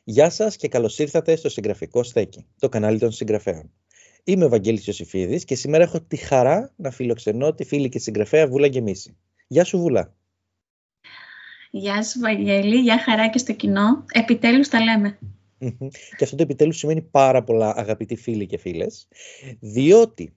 Γεια σας και καλώς ήρθατε στο Συγγραφικό Στέκι, το κανάλι των συγγραφέων. Είμαι ο Βαγγέλης Ιωσήφιδης και σήμερα έχω τη χαρά να φιλοξενώ τη φίλη και συγγραφέα Βούλα Γκεμίση. Γεια σου, Βούλα. Γεια σου, Βαγγέλη. Γεια χαρά και στο κοινό. Επιτέλους τα λέμε. Και αυτό το επιτέλους σημαίνει πάρα πολλά, αγαπητοί φίλοι και φίλες, διότι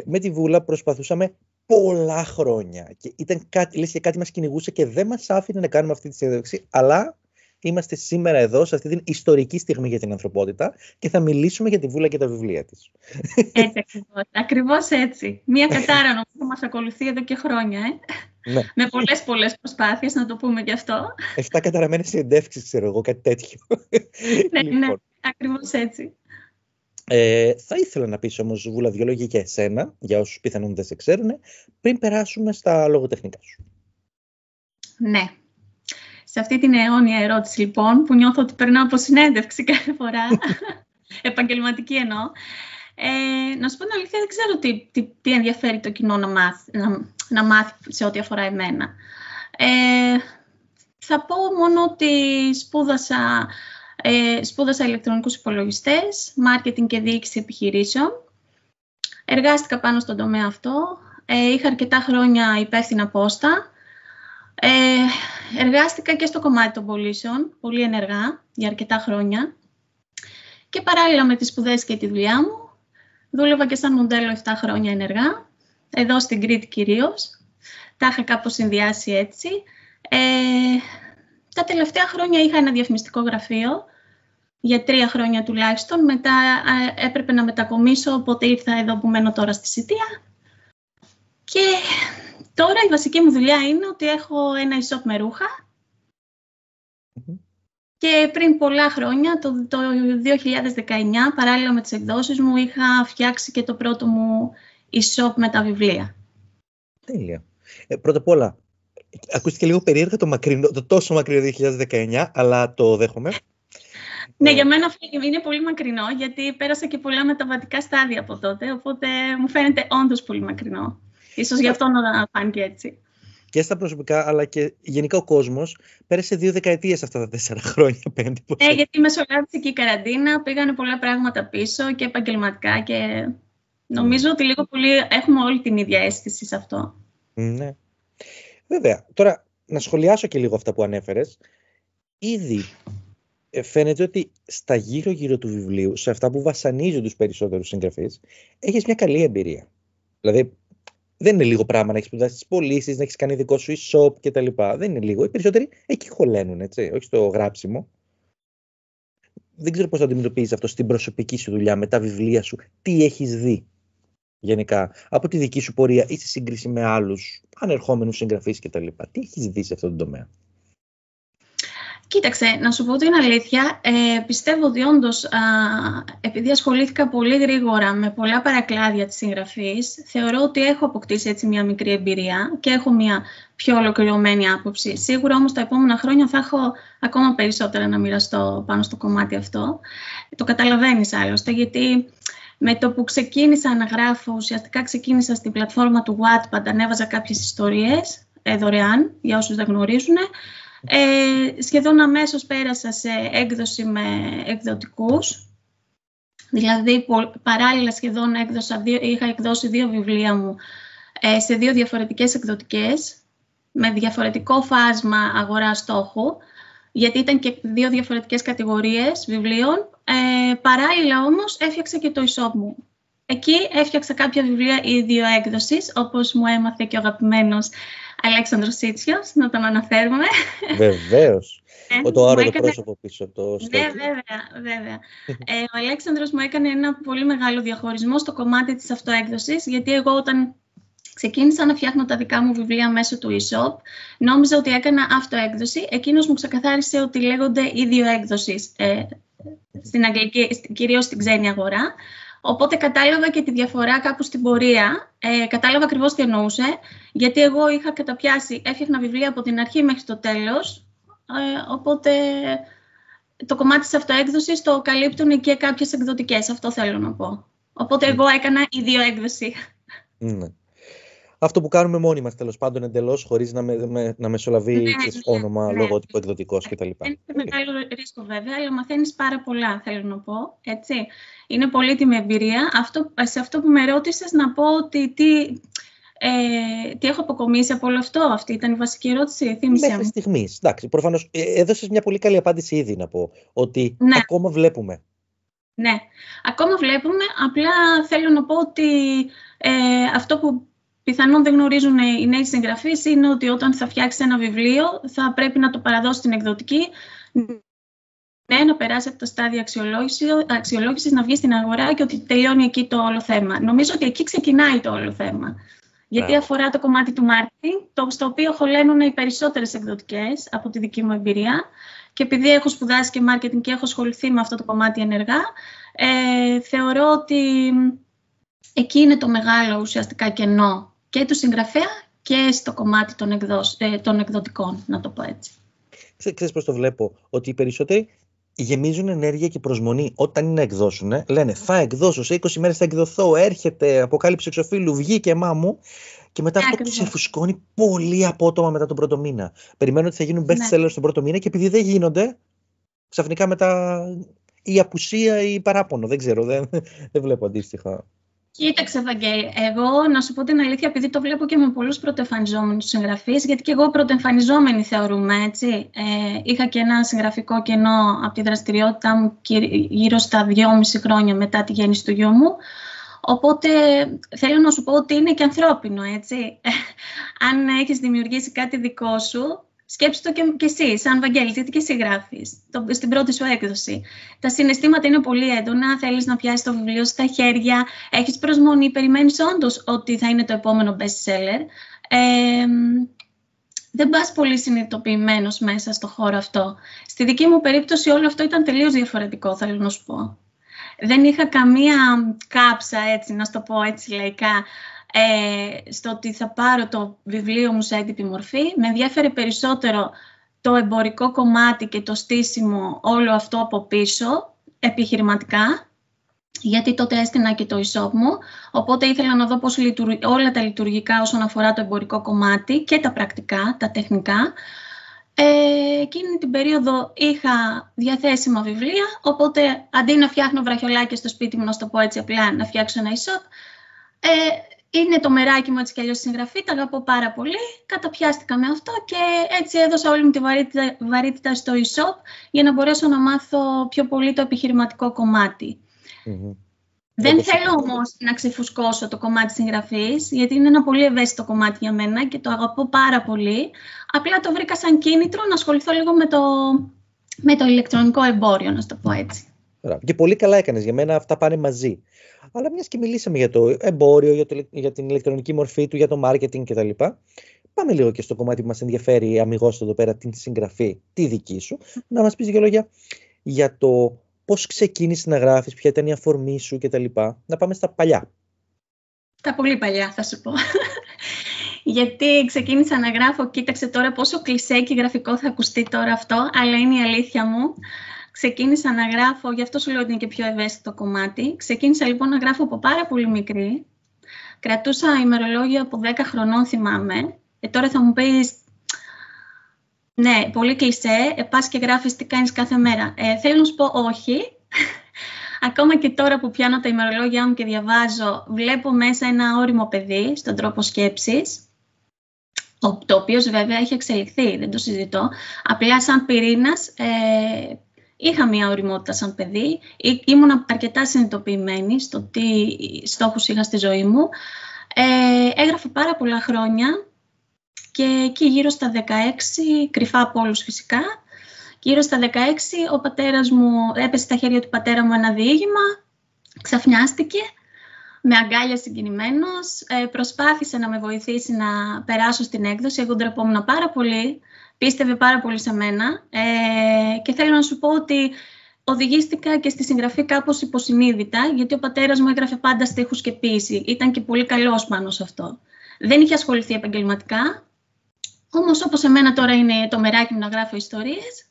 με τη Βούλα προσπαθούσαμε πολλά χρόνια και ήταν λες και κάτι μας κυνηγούσε και δεν μας άφηνε να κάνουμε αυτή τη συνέντευξη, αλλά είμαστε σήμερα εδώ, σε αυτή την ιστορική στιγμή για την ανθρωπότητα και θα μιλήσουμε για τη Βούλα και τα βιβλία της. Έτσι ακριβώς έτσι. Μία κατάρα νομίζω που μας ακολουθεί εδώ και χρόνια, Ναι. Με πολλές προσπάθειες, να το πούμε γι' αυτό. 7 καταραμένες συνεντεύξεις, ξέρω εγώ, κάτι τέτοιο. Ναι, ακριβώς έτσι. Θα ήθελα να πεις όμως, Βούλα, δυο λόγια για εσένα, για όσους πιθανόν δεν σε ξέρουν, πριν περάσουμε στα λογοτεχνικά σου. Ναι. Σε αυτή την αιώνια ερώτηση, λοιπόν, που νιώθω ότι περνάω από συνέντευξη κάθε φορά, επαγγελματική εννοώ, να σου πω την αλήθεια, δεν ξέρω τι ενδιαφέρει το κοινό να μάθει σε ό,τι αφορά εμένα. Θα πω μόνο ότι σπούδασα ηλεκτρονικούς υπολογιστές, μάρκετινγκ και διοίκηση επιχειρήσεων. Εργάστηκα πάνω στον τομέα αυτό. Είχα αρκετά χρόνια υπεύθυνα πόστα. Εργάστηκα και στο κομμάτι των πωλήσεων, πολύ ενεργά, για αρκετά χρόνια. Και παράλληλα με τις σπουδές και τη δουλειά μου, δούλευα και σαν μοντέλο 7 χρόνια ενεργά, εδώ στην Κρήτη κυρίως. Τα είχα κάπως συνδυάσει έτσι. Τα τελευταία χρόνια είχα ένα διαφημιστικό γραφείο, για 3 χρόνια τουλάχιστον. Μετά έπρεπε να μετακομίσω, οπότε ήρθα εδώ που μένω τώρα στη Σιτία. Και τώρα η βασική μου δουλειά είναι ότι έχω ένα e-shop με ρούχα. Και πριν πολλά χρόνια, το 2019, παράλληλα με τις εκδόσεις μου, είχα φτιάξει και το πρώτο μου e-shop με τα βιβλία. Τέλεια. Πρώτα απ' όλα, ακούστηκε λίγο περίεργα το τόσο μακρινό 2019, αλλά το δέχομαι. Ναι, για μένα είναι πολύ μακρινό, γιατί πέρασα και πολλά μεταβατικά στάδια από τότε, οπότε μου φαίνεται όντως πολύ μακρινό. Ίσως γι' αυτό να φάνηκε έτσι. Και στα προσωπικά, αλλά και γενικά ο κόσμος πέρασε 2 δεκαετίες αυτά τα 4 χρόνια, 5. Ναι, γιατί μεσολάβησε και η καραντίνα, πήγανε πολλά πράγματα πίσω και επαγγελματικά και νομίζω ότι λίγο πολύ έχουμε όλη την ίδια αίσθηση σε αυτό. Ναι. Βέβαια, τώρα να σχολιάσω και λίγο αυτά που ανέφερες. Ήδη φαίνεται ότι στα γύρω-γύρω του βιβλίου, σε αυτά που βασανίζουν τους περισσότερους συγγραφείς, έχεις μια καλή εμπειρία. Δηλαδή, δεν είναι λίγο πράγμα να έχεις σπουδάσει τις πωλήσεις, να έχεις κάνει δικό σου e-shop κτλ. Δεν είναι λίγο. Οι περισσότεροι εκεί χωλένουν, έτσι, όχι στο γράψιμο. Δεν ξέρω πώς θα αντιμετωπίζεις αυτό στην προσωπική σου δουλειά, με τα βιβλία σου. Τι έχεις δει γενικά από τη δική σου πορεία ή σε σύγκριση με άλλους ανερχόμενους συγγραφείς κτλ. Τι έχεις δει σε αυτόν τον τομέα? Κοίταξε, να σου πω την αλήθεια, πιστεύω ότι όντως, επειδή ασχολήθηκα πολύ γρήγορα με πολλά παρακλάδια της συγγραφής, θεωρώ ότι έχω αποκτήσει έτσι μια μικρή εμπειρία και έχω μια πιο ολοκληρωμένη άποψη. Σίγουρα όμως τα επόμενα χρόνια θα έχω ακόμα περισσότερα να μοιραστώ πάνω στο κομμάτι αυτό. Το καταλαβαίνεις άλλωστε, γιατί με το που ξεκίνησα να γράφω, ουσιαστικά ξεκίνησα στην πλατφόρμα του Wattpad, ανέβαζα κάποιες ιστορίες δωρεάν, για όσους δεν γνωρίζουν. Σχεδόν αμέσως πέρασα σε έκδοση με εκδοτικούς. Δηλαδή παράλληλα σχεδόν είχα εκδώσει 2 βιβλία μου σε 2 διαφορετικές εκδοτικές, με διαφορετικό φάσμα αγορά στόχου, γιατί ήταν και 2 διαφορετικές κατηγορίες βιβλίων. Παράλληλα όμως έφτιαξα και το e-shop μου. Εκεί έφτιαξα κάποια βιβλία ίδιο έκδοσης, όπως μου έμαθε και ο αγαπημένος Αλέξανδρος Σίτσιος, να τον αναφέρουμε. Βεβαίως. Το άλλο το πρόσωπο πίσω από το στέκι. Ναι, βέβαια. Ο Αλέξανδρος μου έκανε ένα πολύ μεγάλο διαχωρισμό στο κομμάτι της αυτοέκδοσης, γιατί εγώ όταν ξεκίνησα να φτιάχνω τα δικά μου βιβλία μέσω του e-shop, νόμιζα ότι έκανα αυτοέκδοση. Εκείνος μου ξεκαθάρισε ότι λέγονται ίδιο έκδοσης στην αγγλική, κυρίως στην ξένη αγορά. Οπότε κατάλαβα και τη διαφορά κάπου στην πορεία. Κατάλαβα ακριβώς τι εννοούσε, γιατί εγώ είχα καταπιάσει, έφτιαχνα βιβλία από την αρχή μέχρι το τέλος. Οπότε το κομμάτι της αυτοέκδοσης το καλύπτουν και κάποιες εκδοτικές, αυτό θέλω να πω. Οπότε εγώ έκανα ίδιο έκδοση. Ναι. Αυτό που κάνουμε μόνοι μας, τέλος πάντων, εντελώς, χωρίς να μεσολαβεί όνομα, λογότυπο, εκδοτικός κτλ. Είναι μεγάλο ρίσκο βέβαια, αλλά μαθαίνεις πάρα πολλά, θέλω να πω. Έτσι. Είναι πολύτιμη εμπειρία. Σε αυτό που με ρώτησες, να πω ότι τι έχω αποκομίσει από όλο αυτό. Αυτή ήταν η βασική ερώτηση, θύμισε μου. Μέχρι στιγμής, εντάξει, προφανώς έδωσες μια πολύ καλή απάντηση ήδη, να πω, ότι ακόμα βλέπουμε. Ναι, ακόμα βλέπουμε, απλά θέλω να πω ότι αυτό που πιθανόν δεν γνωρίζουν οι νέοι συγγραφείς είναι ότι όταν θα φτιάξει ένα βιβλίο θα πρέπει να το παραδώσει στην εκδοτική, να περάσει από τα στάδια αξιολόγησης, να βγει στην αγορά και ότι τελειώνει εκεί το όλο θέμα. Νομίζω ότι εκεί ξεκινάει το όλο θέμα. Γιατί αφορά το κομμάτι του marketing, στο οποίο χωλένουν οι περισσότερες εκδοτικές από τη δική μου εμπειρία. Και επειδή έχω σπουδάσει και marketing και έχω ασχοληθεί με αυτό το κομμάτι ενεργά, θεωρώ ότι εκεί είναι το μεγάλο ουσιαστικά κενό και του συγγραφέα και στο κομμάτι των εκδοτικών, να το πω έτσι. Ξέρεις πώς το βλέπω, ότι οι περισσότεροι γεμίζουν ενέργεια και προσμονή όταν είναι να εκδώσουν. Λένε θα εκδώσω, σε 20 μέρες θα εκδοθώ, έρχεται αποκάλυψη εξωφύλου, βγήκε μάμου. Και μετά αυτό ξεφουσκώνει πολύ απότομα μετά τον πρώτο μήνα. Περιμένουν ότι θα γίνουν best sellers τον πρώτο μήνα και επειδή δεν γίνονται, ξαφνικά μετά η απουσία ή παράπονο. Δεν ξέρω, δεν βλέπω αντίστοιχα. Κοίταξε, Βαγγέλη, εγώ να σου πω την αλήθεια, επειδή το βλέπω και με πολλούς πρωτοεμφανιζόμενους συγγραφείς, γιατί και εγώ πρωτοεμφανιζόμενη θεωρούμε, έτσι. Είχα και ένα συγγραφικό κενό από τη δραστηριότητά μου γύρω στα 2,5 χρόνια μετά τη γέννηση του γιού μου. Οπότε θέλω να σου πω ότι είναι και ανθρώπινο, έτσι. Αν έχεις δημιουργήσει κάτι δικό σου, σκέψου το και εσύ, σαν Βαγγέλης, γιατί και εσύ γράφεις στην πρώτη σου έκδοση. Τα συναισθήματα είναι πολύ έντονα, θέλεις να πιάσεις το βιβλίο στα χέρια, έχεις προσμονή, περιμένεις όντως ότι θα είναι το επόμενο best seller. Δεν πας πολύ συνειδητοποιημένος μέσα στο χώρο αυτό. Στη δική μου περίπτωση όλο αυτό ήταν τελείως διαφορετικό, θέλω να σου πω. Δεν είχα καμία κάψα, έτσι, να σου το πω έτσι λαϊκά, στο ότι θα πάρω το βιβλίο μου σε έντυπη μορφή. Με ενδιαφέρει περισσότερο το εμπορικό κομμάτι και το στήσιμο όλο αυτό από πίσω, επιχειρηματικά, γιατί τότε έστεινα και το e-shop μου, οπότε ήθελα να δω πώς όλα τα λειτουργικά όσον αφορά το εμπορικό κομμάτι και τα πρακτικά, τα τεχνικά. Εκείνη την περίοδο είχα διαθέσιμα βιβλία, οπότε αντί να φτιάχνω βραχιολάκια στο σπίτι μου, να το πω έτσι απλά, να φτιάξω ένα e-shop, είναι το μεράκι μου έτσι κι αλλιώς συγγραφή, τα αγαπώ πάρα πολύ, καταπιάστηκα με αυτό και έτσι έδωσα όλη μου τη βαρύτητα στο e-shop για να μπορέσω να μάθω πιο πολύ το επιχειρηματικό κομμάτι. Mm-hmm. Δεν θέλω όμως να ξεφουσκώσω το κομμάτι συγγραφής, γιατί είναι ένα πολύ ευαίσθητο κομμάτι για μένα και το αγαπώ πάρα πολύ. Απλά το βρήκα σαν κίνητρο να ασχοληθώ λίγο με το ηλεκτρονικό εμπόριο, να το πω έτσι. Και πολύ καλά έκανες, για μένα αυτά πάνε μαζί. Αλλά μιας και μιλήσαμε για το εμπόριο, για την ηλεκτρονική μορφή του, για το marketing κτλ. Πάμε λίγο και στο κομμάτι που μας ενδιαφέρει αμιγώς εδώ πέρα, την συγγραφή, τη δική σου. Να μας πεις δύο λόγια για το πώς ξεκίνησες να γράφεις, ποια ήταν η αφορμή σου κτλ. Να πάμε στα παλιά. Τα πολύ παλιά θα σου πω. Γιατί ξεκίνησα να γράφω, κοίταξε τώρα πόσο κλισέ και γραφικό θα ακουστεί τώρα αυτό, αλλά είναι η αλήθεια μου. Ξεκίνησα να γράφω, γι' αυτό σου λέω ότι είναι και πιο ευαίσθητο κομμάτι. Ξεκίνησα λοιπόν να γράφω από πάρα πολύ μικρή. Κρατούσα ημερολόγιο από 10 χρονών, θυμάμαι. Τώρα θα μου πεις, ναι, πολύ κλισέ, πας και γράφεις τι κάνεις κάθε μέρα. Θέλω να σου πω όχι. Ακόμα και τώρα που πιάνω τα ημερολόγια μου και διαβάζω, βλέπω μέσα ένα ώριμο παιδί στον τρόπο σκέψης, το οποίο βέβαια έχει εξελιχθεί, δεν το συζητώ. Απλά σαν πυρήνας είχα μια ωριμότητα σαν παιδί, ήμουν αρκετά συνειδητοποιημένη στο τι στόχους είχα στη ζωή μου. Έγραφα πάρα πολλά χρόνια και εκεί γύρω στα 16, κρυφά από όλους φυσικά, γύρω στα 16 ο πατέρας μου έπεσε στα χέρια του πατέρα μου ένα διήγημα, ξαφνιάστηκε, με αγκάλια συγκινημένος, προσπάθησε να με βοηθήσει να περάσω στην έκδοση, εγώ ντρεπόμουν πάρα πολύ, πίστευε πάρα πολύ σε μένα και θέλω να σου πω ότι οδηγήθηκα και στη συγγραφή κάπως υποσυνείδητα, γιατί ο πατέρας μου έγραφε πάντα στίχους και ποίηση, ήταν και πολύ καλός πάνω σε αυτό. Δεν είχε ασχοληθεί επαγγελματικά, όμως όπως εμένα τώρα είναι το μεράκι μου να γράφω ιστορίες,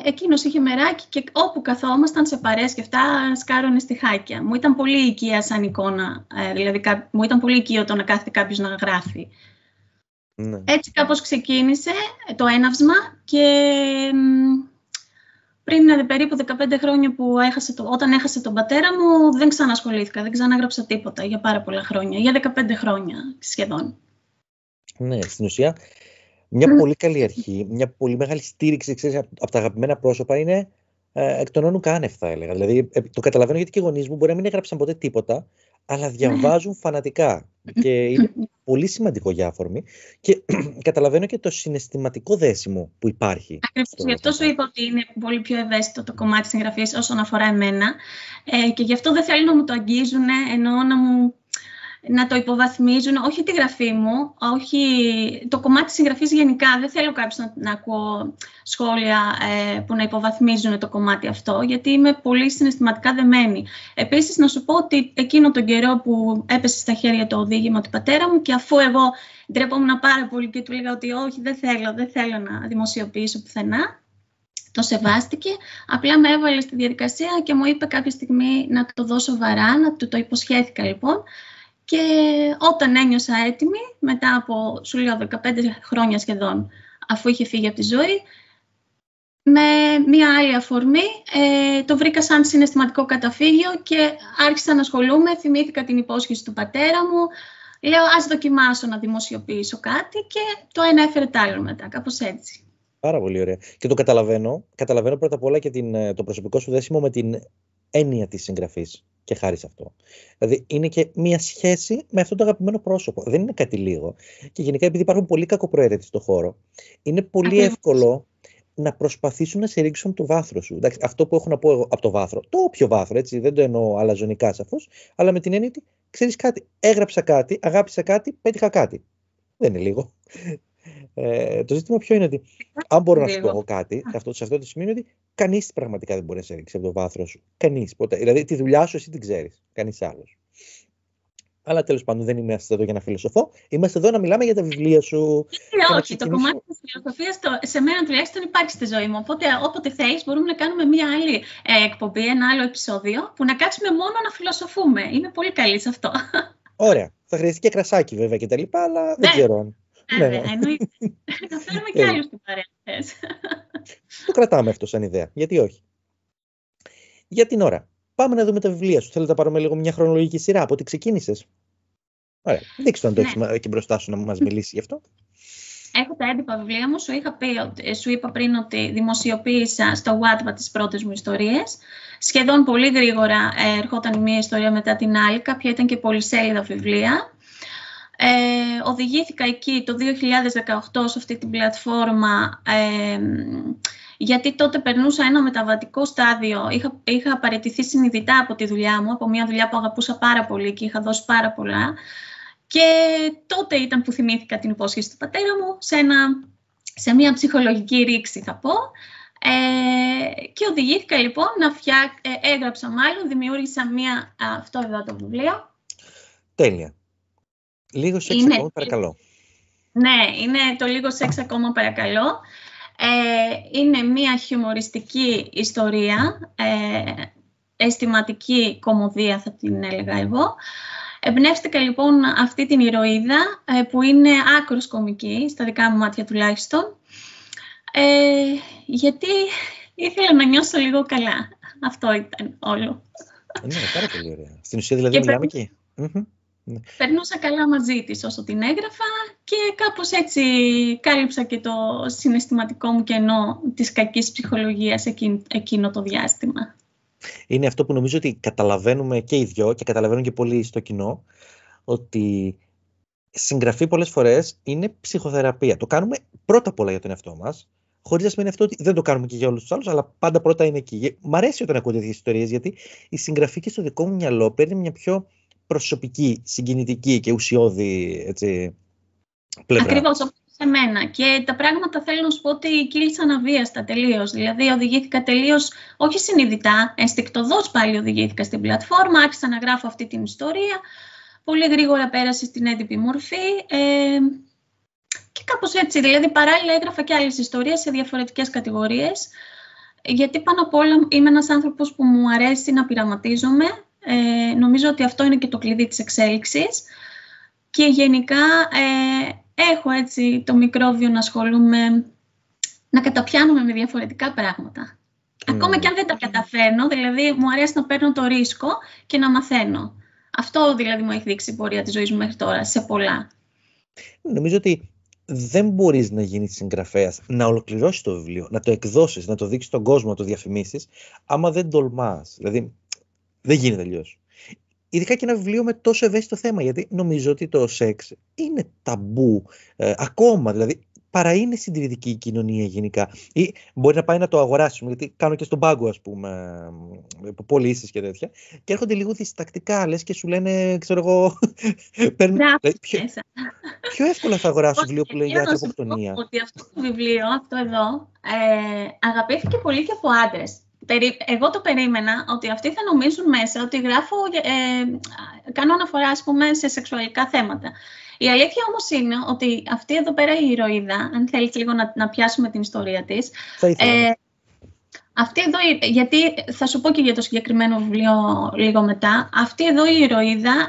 Εκείνος είχε μεράκι και όπου καθόμασταν σε παρέες και αυτά σκάρωνε στιχάκια. Μου ήταν πολύ οικία σαν εικόνα, δηλαδή μου ήταν πολύ οικείο το να κάθεται κάποιος να γράφει. Ναι. Έτσι κάπως ξεκίνησε το έναυσμα και πριν περίπου 15 χρόνια που όταν έχασε τον πατέρα μου δεν ξανασχολήθηκα, δεν ξανάγραψα τίποτα για πάρα πολλά χρόνια, για 15 χρόνια σχεδόν. Ναι, στην ουσία μια πολύ καλή αρχή, μια πολύ μεγάλη στήριξη, ξέρεις, από τα αγαπημένα πρόσωπα είναι εκ των όνου κάνευ, θα έλεγα. Δηλαδή, το καταλαβαίνω γιατί και οι γονείς μου μπορεί να μην έγραψαν ποτέ τίποτα, αλλά διαβάζουν φανατικά. Και είναι πολύ σημαντικό για αφορμή. Και καταλαβαίνω και το συναισθηματικό δέσιμο που υπάρχει. Ακριβώς, γι' αυτό σου είπα ότι είναι πολύ πιο ευαίσθητο το κομμάτι της συγγραφής όσον αφορά εμένα. Και γι' αυτό δεν θέλω να μου το αγγίζουν, εννοώ να το υποβαθμίζουν, όχι τη γραφή μου, όχι το κομμάτι της συγγραφής γενικά. Δεν θέλω κάποιος να ακούω σχόλια που να υποβαθμίζουν το κομμάτι αυτό, γιατί είμαι πολύ συναισθηματικά δεμένη. Επίσης, να σου πω ότι εκείνο τον καιρό που έπεσε στα χέρια το οδήγημα του πατέρα μου και αφού εγώ ντρεπόμουν πάρα πολύ και του λέγα ότι όχι, δεν θέλω να δημοσιοποιήσω πουθενά, το σεβάστηκε, απλά με έβαλε στη διαδικασία και μου είπε κάποια στιγμή να το δω σοβαρά, να του το υποσχέθηκα λοιπόν. Και όταν ένιωσα έτοιμη, μετά από, σου λέω, 15 χρόνια σχεδόν, αφού είχε φύγει από τη ζωή, με μία άλλη αφορμή, το βρήκα σαν συναισθηματικό καταφύγιο και άρχισα να ασχολούμαι, θυμήθηκα την υπόσχεση του πατέρα μου, λέω ας δοκιμάσω να δημοσιοποιήσω κάτι και το ένα έφερε το άλλο μετά, κάπως έτσι. Πάρα πολύ ωραία. Και το καταλαβαίνω πρώτα απ' όλα και το προσωπικό σου δέσιμο με την έννοια της συγγραφής. Και χάρη σε αυτό. Δηλαδή, είναι και μία σχέση με αυτό το αγαπημένο πρόσωπο. Δεν είναι κάτι λίγο. Και γενικά, επειδή υπάρχουν πολλοί κακοπροαίρετοι στον χώρο, είναι πολύ εύκολο να προσπαθήσουν να σε ρίξουν το βάθρο σου. Εντάξει, αυτό που έχω να πω εγώ από το βάθρο, το όποιο βάθρο, έτσι, δεν το εννοώ αλαζονικά σαφώς, αλλά με την έννοια ότι ξέρεις κάτι, έγραψα κάτι, αγάπησα κάτι, πέτυχα κάτι. Δεν είναι λίγο. Το ζήτημα ποιο είναι ότι, αν μπορώ να σου πω εγώ κάτι, σε αυτό το σημείο είναι ότι κανείς πραγματικά δεν μπορεί να σε ρίξει από το βάθρο σου. Κανείς ποτέ. Δηλαδή τη δουλειά σου εσύ την ξέρεις. Κανείς άλλος. Αλλά τέλος πάντων δεν είμαστε εδώ για να φιλοσοφώ. Είμαστε εδώ να μιλάμε για τα βιβλία σου. Όχι, το κομμάτι της φιλοσοφίας σε μένα τουλάχιστον υπάρχει στη ζωή μου. Οπότε όποτε θέλεις μπορούμε να κάνουμε μια άλλη εκπομπή, ένα άλλο επεισόδιο που να κάτσουμε μόνο να φιλοσοφούμε. Είμαι πολύ καλή σε αυτό. Ωραία. Θα χρειαστεί και κρασάκι βέβαια και τα λοιπά, αλλά δεν ξέρω αν. Βέβαια, εννοείται. Να φέρουμε και άλλους στην παρέα. Το κρατάμε αυτό σαν ιδέα. Γιατί όχι. Για την ώρα, πάμε να δούμε τα βιβλία σου. Θέλω να πάρουμε λίγο μια χρονολογική σειρά από ό,τι ξεκίνησες. Ωραία. Δείξτε το αν το έχεις εκεί μπροστά σου να μας μιλήσει γι' αυτό. Έχω τα έντυπα βιβλία μου. Σου είπα πριν ότι δημοσιοποίησα στο Wattpad τις πρώτες μου ιστορίες. Σχεδόν πολύ γρήγορα ερχόταν η μία ιστορία μετά την άλλη. Κάποια ήταν και πολυσέλιδα βιβλία. Οδηγήθηκα εκεί το 2018 σε αυτή την πλατφόρμα γιατί τότε περνούσα ένα μεταβατικό στάδιο. Είχα παραιτηθεί συνειδητά από τη δουλειά μου, από μια δουλειά που αγαπούσα πάρα πολύ και είχα δώσει πάρα πολλά. Και τότε ήταν που θυμήθηκα την υπόσχεση του πατέρα μου σε μια ψυχολογική ρήξη θα πω. Και οδηγήθηκα λοιπόν έγραψα μάλλον, δημιούργησα αυτό εδώ το βιβλίο. Τέλεια. Λίγο σεξ ακόμα παρακαλώ. Ναι, είναι το λίγο σεξ ακόμα παρακαλώ. Είναι μια χιουμοριστική ιστορία, αισθηματική κωμωδία θα την έλεγα εγώ. Εμπνεύστηκα λοιπόν αυτή την ηρωίδα που είναι άκρως κωμική, στα δικά μου μάτια τουλάχιστον, γιατί ήθελα να νιώσω λίγο καλά. Αυτό ήταν όλο. Ναι, πάρα πολύ ωραία. Στην ουσία δηλαδή μιλάμε εκεί. Περνούσα καλά μαζί της όσο την έγραφα και κάπως έτσι κάλυψα και το συναισθηματικό μου κενό της κακής ψυχολογίας εκείνο το διάστημα. Είναι αυτό που νομίζω ότι καταλαβαίνουμε και οι δυο και καταλαβαίνουν και πολύ στο κοινό, ότι συγγραφή πολλές φορές είναι ψυχοθεραπεία. Το κάνουμε πρώτα απ' όλα για τον εαυτό μας, χωρίς να σημαίνει αυτό ότι δεν το κάνουμε και για όλους τους άλλους, αλλά πάντα πρώτα είναι εκεί. Μ' αρέσει όταν ακούω τέτοιες ιστορίες, γιατί η συγγραφή και στο δικό μου μυαλό παίρνει μια πιο προσωπική, συγκινητική και ουσιώδη πλευρά. Ακριβώς, όπως σε μένα. Και τα πράγματα θέλω να σου πω ότι κύλησαν αβίαστα τελείως. Δηλαδή οδηγήθηκα τελείως, όχι συνειδητά, ενστικτωδώς πάλι οδηγήθηκα στην πλατφόρμα, άρχισα να γράφω αυτή την ιστορία. Πολύ γρήγορα πέρασε στην έντυπη μορφή Και κάπως έτσι, δηλαδή παράλληλα έγραφα και άλλες ιστορίες σε διαφορετικές κατηγορίες, γιατί πάνω απ' όλα είμαι ένας άνθρωπος που μου αρέσει να πειραματίζομαι. Νομίζω ότι αυτό είναι και το κλειδί της εξέλιξης. Και γενικά έχω έτσι το μικρόβιο να ασχολούμαι, να καταπιάνομαι με διαφορετικά πράγματα. Ακόμα και αν δεν τα καταφέρνω, δηλαδή μου αρέσει να παίρνω το ρίσκο και να μαθαίνω. Αυτό δηλαδή μου έχει δείξει η πορεία της ζωής μου μέχρι τώρα, σε πολλά. Νομίζω ότι δεν μπορείς να γίνεις συγγραφέας, να ολοκληρώσεις το βιβλίο, να το εκδώσεις, να το δείξεις στον κόσμο, να το διαφημίσεις, άμα δεν τολμάς. Δηλαδή, δεν γίνεται αλλιώς. Ειδικά και ένα βιβλίο με τόσο ευαίσθητο θέμα, γιατί νομίζω ότι το σεξ είναι ταμπού ακόμα, δηλαδή παρά είναι συντηρητική η κοινωνία γενικά. Ή μπορεί να πάει να το αγοράσουμε, γιατί κάνω και στον πάγκο, ας πούμε, πωλήσεις και τέτοια, και έρχονται λίγο διστακτικά, λες, και σου λένε, ξέρω εγώ, δηλαδή, πιο εύκολα θα αγοράσω βιβλίο που λέει για ανθρωποκτονία. Ότι αυτό το βιβλίο, αυτό εδώ, αγαπήθηκε πολύ και από άντρες. Εγώ το περίμενα ότι αυτοί θα νομίζουν μέσα ότι γράφω, κάνω αναφορά, ας πούμε, σε σεξουαλικά θέματα. Η αλήθεια όμως είναι ότι αυτή εδώ πέρα η ηρωίδα, αν θέλεις λίγο να πιάσουμε την ιστορία της, αυτή εδώ, γιατί θα σου πω και για το συγκεκριμένο βιβλίο λίγο μετά, αυτή εδώ η ηρωίδα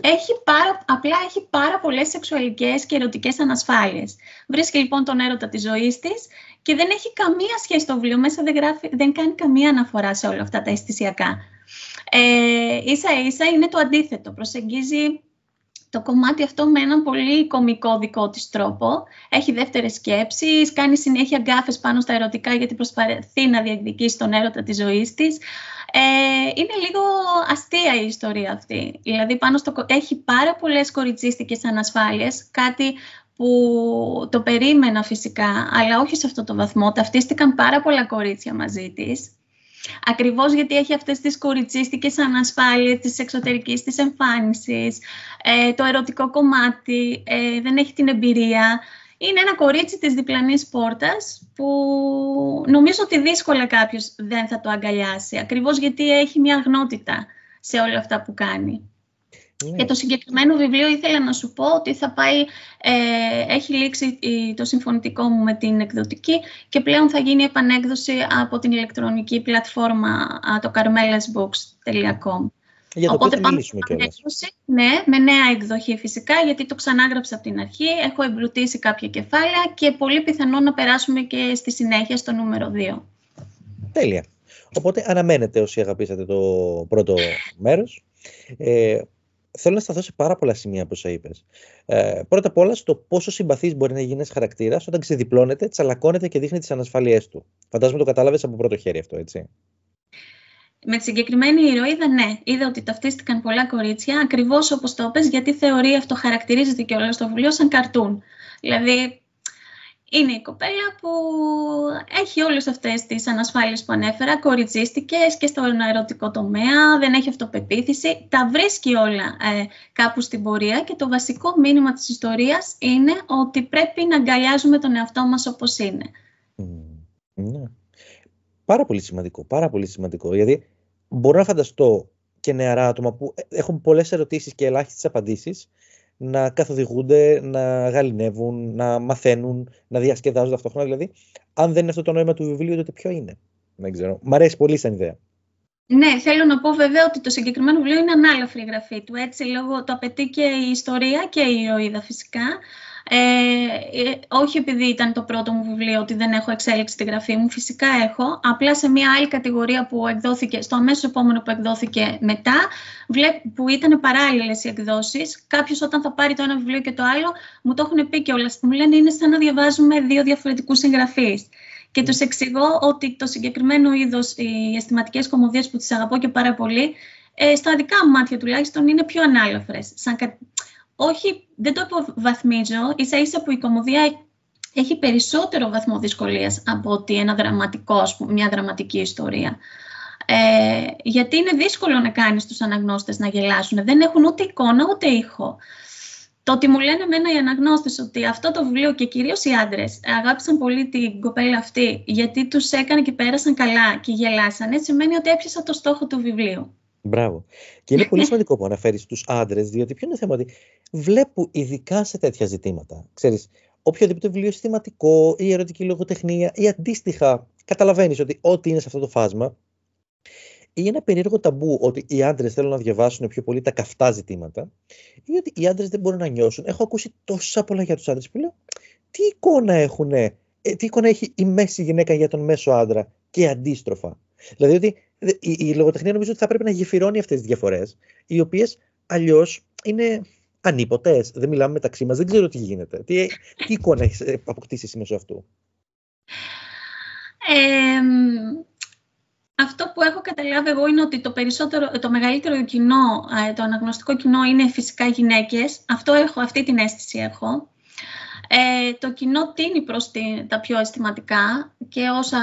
έχει πάρα πολλές σεξουαλικές και ερωτικές ανασφάλειες. Βρίσκει λοιπόν τον έρωτα της ζωής της και δεν έχει καμία σχέση το βιβλίο. Μέσα δεν κάνει καμία αναφορά σε όλα αυτά τα αισθησιακά. Ίσα-ίσα είναι το αντίθετο. Προσεγγίζει το κομμάτι αυτό με έναν πολύ κωμικό δικό της τρόπο. Έχει δεύτερες σκέψεις, κάνει συνέχεια γκάφες πάνω στα ερωτικά γιατί προσπαθεί να διεκδικήσει τον έρωτα της ζωής της. Είναι λίγο αστεία η ιστορία αυτή. Δηλαδή έχει πάρα πολλές κοριτσίστικες ανασφάλειες, κάτι που το περίμενα φυσικά, αλλά όχι σε αυτό το βαθμό. Ταυτίστηκαν πάρα πολλά κορίτσια μαζί της. Ακριβώς γιατί έχει αυτές τις κοριτσίστικες ανασφάλειες της εξωτερικής της εμφάνισης, το ερωτικό κομμάτι, δεν έχει την εμπειρία. Είναι ένα κορίτσι της διπλανής πόρτας που νομίζω ότι δύσκολα κάποιος δεν θα το αγκαλιάσει, ακριβώς γιατί έχει μια αγνότητα σε όλα αυτά που κάνει. Για το συγκεκριμένο βιβλίο ήθελα να σου πω ότι θα πάει, έχει λήξει το συμφωνητικό μου με την εκδοτική και πλέον θα γίνει επανέκδοση από την ηλεκτρονική πλατφόρμα το carmelasbooks.com. Για το οποίο θα μιλήσουμε κιόλας. Ναι, με νέα εκδοχή φυσικά, γιατί το ξανάγραψα από την αρχή, έχω εμπλουτίσει κάποια κεφάλαια και πολύ πιθανό να περάσουμε και στη συνέχεια στο νούμερο 2. Τέλεια. Οπότε αναμένετε όσοι αγαπήσατε το πρώτο μέρος. Θέλω να σταθώ σε πάρα πολλά σημεία που όσα είπες. Πρώτα απ' όλα στο πόσο συμπαθής μπορεί να γίνει ένας χαρακτήρας όταν ξεδιπλώνεται, τσαλακώνεται και δείχνει τις ανασφάλειές του. Φαντάζομαι το κατάλαβες από πρώτο χέρι αυτό, έτσι. Με τη συγκεκριμένη ηρωίδα, ναι. Είδα ότι ταυτίστηκαν πολλά κορίτσια, ακριβώς όπως το είπες, γιατί θεωρεί αυτό, χαρακτηρίζεται και όλο στο βιβλίο σαν καρτούν. Δηλαδή, είναι η κοπέλα που έχει όλες αυτές τις ανασφάλειες που ανέφερα, κοριτσίστικες και στον ερωτικό τομέα, δεν έχει αυτοπεποίθηση, τα βρίσκει όλα κάπου στην πορεία και το βασικό μήνυμα της ιστορίας είναι ότι πρέπει να αγκαλιάζουμε τον εαυτό μας όπως είναι. Ναι. Πάρα πολύ σημαντικό, πάρα πολύ σημαντικό, γιατί μπορώ να φανταστώ και νεαρά άτομα που έχουν πολλές ερωτήσεις και ελάχιστες απαντήσεις να καθοδηγούνται, να γαληνεύουν, να μαθαίνουν, να διασκεδάζουν ταυτόχρονα. Δηλαδή, αν δεν είναι αυτό το νόημα του βιβλίου, τότε ποιο είναι? Δεν ξέρω. Μ' αρέσει πολύ σαν ιδέα. Ναι, θέλω να πω βέβαια ότι το συγκεκριμένο βιβλίο είναι ανάλαφρη η γραφή του. Έτσι, λόγω το απαιτεί και η ιστορία και η ηρωίδα φυσικά. Όχι επειδή ήταν το πρώτο μου βιβλίο ότι δεν έχω εξέλιξη στη γραφή μου, φυσικά έχω. Απλά σε μια άλλη κατηγορία που εκδόθηκε, στο αμέσως επόμενο που εκδόθηκε μετά, που ήταν παράλληλες οι εκδόσεις. Κάποιος όταν θα πάρει το ένα βιβλίο και το άλλο, μου το έχουν πει κιόλας. Μου λένε είναι σαν να διαβάζουμε δύο διαφορετικούς συγγραφείς. Και τους εξηγώ ότι το συγκεκριμένο είδος, οι αισθηματικές κωμωδίες που τις αγαπώ και πάρα πολύ, στα δικά μου μάτια τουλάχιστον είναι πιο ανάλαφρες. Όχι, δεν το υποβαθμίζω, ίσα-ίσα που η κωμωδία έχει περισσότερο βαθμό δυσκολίας από ότι μια δραματική ιστορία. Γιατί είναι δύσκολο να κάνεις τους αναγνώστες να γελάσουν. Δεν έχουν ούτε εικόνα ούτε ήχο. Το ότι μου λένε εμένα οι αναγνώστες ότι αυτό το βιβλίο και κυρίως οι άντρες αγάπησαν πολύ την κοπέλα αυτή γιατί τους έκανε και πέρασαν καλά και γελάσανε, σημαίνει ότι έπιασα το στόχο του βιβλίου. Μπράβο. Και είναι πολύ σημαντικό που αναφέρεις τους άντρες, διότι ποιο είναι το θέμα, ότι βλέπω ειδικά σε τέτοια ζητήματα. Ξέρεις, οποιοδήποτε βιβλίο συστηματικό ή ερωτική λογοτεχνία ή αντίστοιχα, καταλαβαίνεις ότι ό,τι είναι σε αυτό το φάσμα, ή ένα περίεργο ταμπού ότι οι άντρες θέλουν να διαβάσουν πιο πολύ τα καυτά ζητήματα, ή ότι οι άντρες δεν μπορούν να νιώσουν. Έχω ακούσει τόσα πολλά για τους άντρες που λέω, τι εικόνα έχει η μέση γυναίκα για τον μέσο άντρα και αντίστροφα. Δηλαδή ότι η λογοτεχνία νομίζω ότι θα πρέπει να γεφυρώνει αυτές τις διαφορές, οι οποίες αλλιώς είναι ανίποτες. Δεν μιλάμε μεταξύ μας, δεν ξέρω τι γίνεται. Τι εικόνα έχεις αποκτήσει εσύ μέσω αυτού? Αυτό που έχω καταλάβει εγώ είναι ότι το μεγαλύτερο κοινό, το αναγνωστικό κοινό είναι φυσικά γυναίκες. Αυτή την αίσθηση έχω. Το κοινό τείνει προς τα πιο αισθηματικά και όσα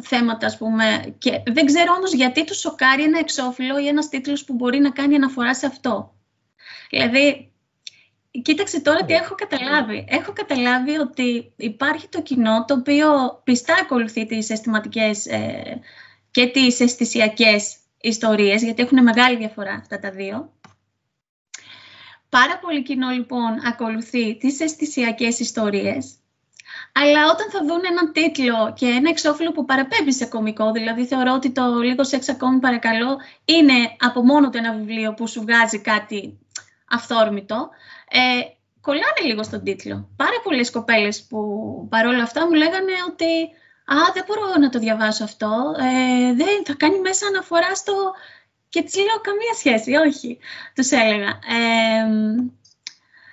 θέματα, ας πούμε. Και δεν ξέρω όμως γιατί τους σοκάρει ένα εξώφυλλο ή ένας τίτλος που μπορεί να κάνει αναφορά σε αυτό. Δηλαδή, κοίταξε τώρα τι έχω καταλάβει. Έχω καταλάβει ότι υπάρχει το κοινό το οποίο πιστά ακολουθεί τις αισθηματικές και τις αισθησιακές ιστορίες, γιατί έχουν μεγάλη διαφορά αυτά τα δύο. Πάρα πολύ κοινό, λοιπόν, ακολουθεί τις αισθησιακές ιστορίες, αλλά όταν θα δουν έναν τίτλο και ένα εξώφυλλο που παραπέμπει σε κωμικό, δηλαδή θεωρώ ότι το «Λίγο σεξ ακόμη παρακαλώ» είναι από μόνο του ένα βιβλίο που σου βγάζει κάτι αυθόρμητο, κολλάνε λίγο στον τίτλο. Πάρα πολλές κοπέλες που παρόλα αυτά μου λέγανε ότι δεν μπορώ να το διαβάσω αυτό, δεν θα κάνει μέσα αναφορά στο... Και τις λέω καμία σχέση, όχι, τους έλεγα.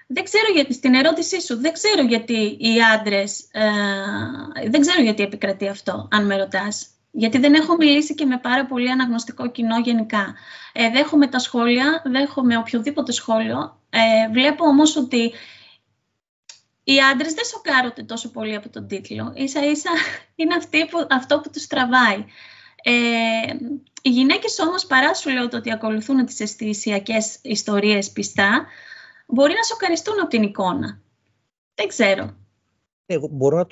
Δεν ξέρω γιατί, στην ερώτησή σου, δεν ξέρω γιατί οι άντρες, δεν ξέρω γιατί επικρατεί αυτό, αν με ρωτάς. Γιατί δεν έχω μιλήσει και με πάρα πολύ αναγνωστικό κοινό γενικά. Δέχομαι τα σχόλια, δέχομαι οποιοδήποτε σχόλιο. Βλέπω όμως ότι οι άντρες δεν σοκάρονται τόσο πολύ από τον τίτλο. Ίσα-ίσα είναι αυτό που τους τραβάει. Οι γυναίκες όμως, παρά σου λέω το ότι ακολουθούν τις αισθησιακές ιστορίες πιστά, μπορεί να σοκαριστούν από την εικόνα. Δεν ξέρω. Εγώ μπορώ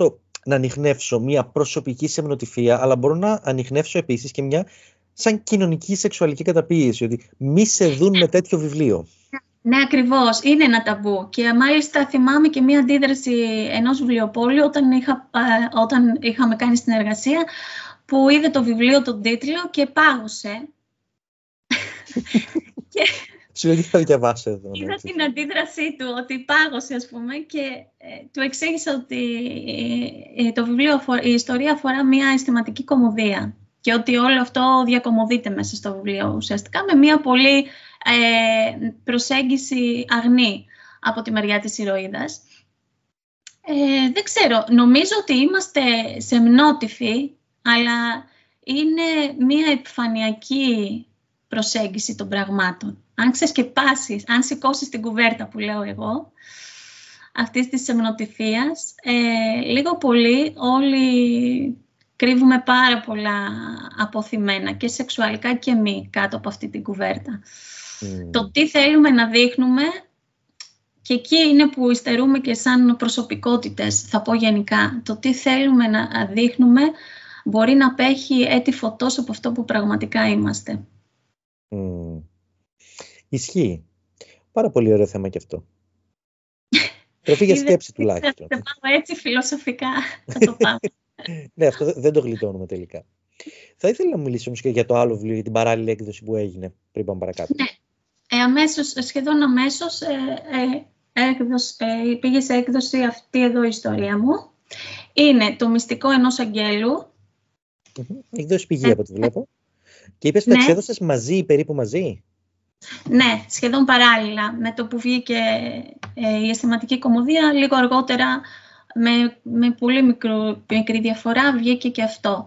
να ανιχνεύσω μια προσωπική σεμνοτυφία, αλλά μπορώ να ανιχνεύσω επίσης και μια σαν κοινωνική σεξουαλική καταπίεση, ότι μη σε δουν με τέτοιο βιβλίο. Ναι, ακριβώς. Είναι ένα ταμπού. Και μάλιστα θυμάμαι και μία αντίδραση ενός βιβλιοπόλου όταν είχαμε κάνει συνεργασία, που είδε το βιβλίο, τον τίτλο και πάγωσε. Σου λέει τι θα διαβάσω εδώ. Είδα την αντίδρασή του, ότι πάγωσε, ας πούμε, και του εξήγησα ότι η ιστορία αφορά μία αισθηματική κωμωδία και ότι όλο αυτό διακωμωδείται μέσα στο βιβλίο ουσιαστικά με μία πολύ προσέγγιση αγνή από τη μεριά της ηρωίδας. Δεν ξέρω, νομίζω ότι είμαστε σεμνότυφοι, αλλά είναι μία επιφανειακή προσέγγιση των πραγμάτων. Αν ξεσκεπάσεις, αν σηκώσεις την κουβέρτα που λέω εγώ, αυτής της σεμνοτυφίας, λίγο πολύ όλοι κρύβουμε πάρα πολλά αποθυμένα και σεξουαλικά και μη κάτω από αυτή την κουβέρτα. Το τι θέλουμε να δείχνουμε, και εκεί είναι που υστερούμε και σαν προσωπικότητες, θα πω γενικά. Το τι θέλουμε να δείχνουμε μπορεί να απέχει έτη φωτός από αυτό που πραγματικά είμαστε. Ισχύει. Πάρα πολύ ωραίο θέμα και αυτό. Τροφή για σκέψη τουλάχιστον. Θα πάω έτσι φιλοσοφικά, θα το πάω. Ναι, αυτό δεν το γλιτώνουμε τελικά. Θα ήθελα να μιλήσω όμως και για το άλλο βιβλίο, για την παράλληλη έκδοση που έγινε πριν πάμε παρακάτω. Ναι, σχεδόν αμέσως πήγε σε έκδοση αυτή εδώ η ιστορία μου. Είναι το μυστικό ενός αγγέλου. Εκδόση Πηγή από ό,τι βλέπω. Και είπες ότι τα εξέδωσες μαζί, περίπου μαζί. Ναι, σχεδόν παράλληλα. Με το που βγήκε η αισθηματική κωμωδία, λίγο αργότερα, με πολύ μικρή διαφορά, βγήκε και αυτό.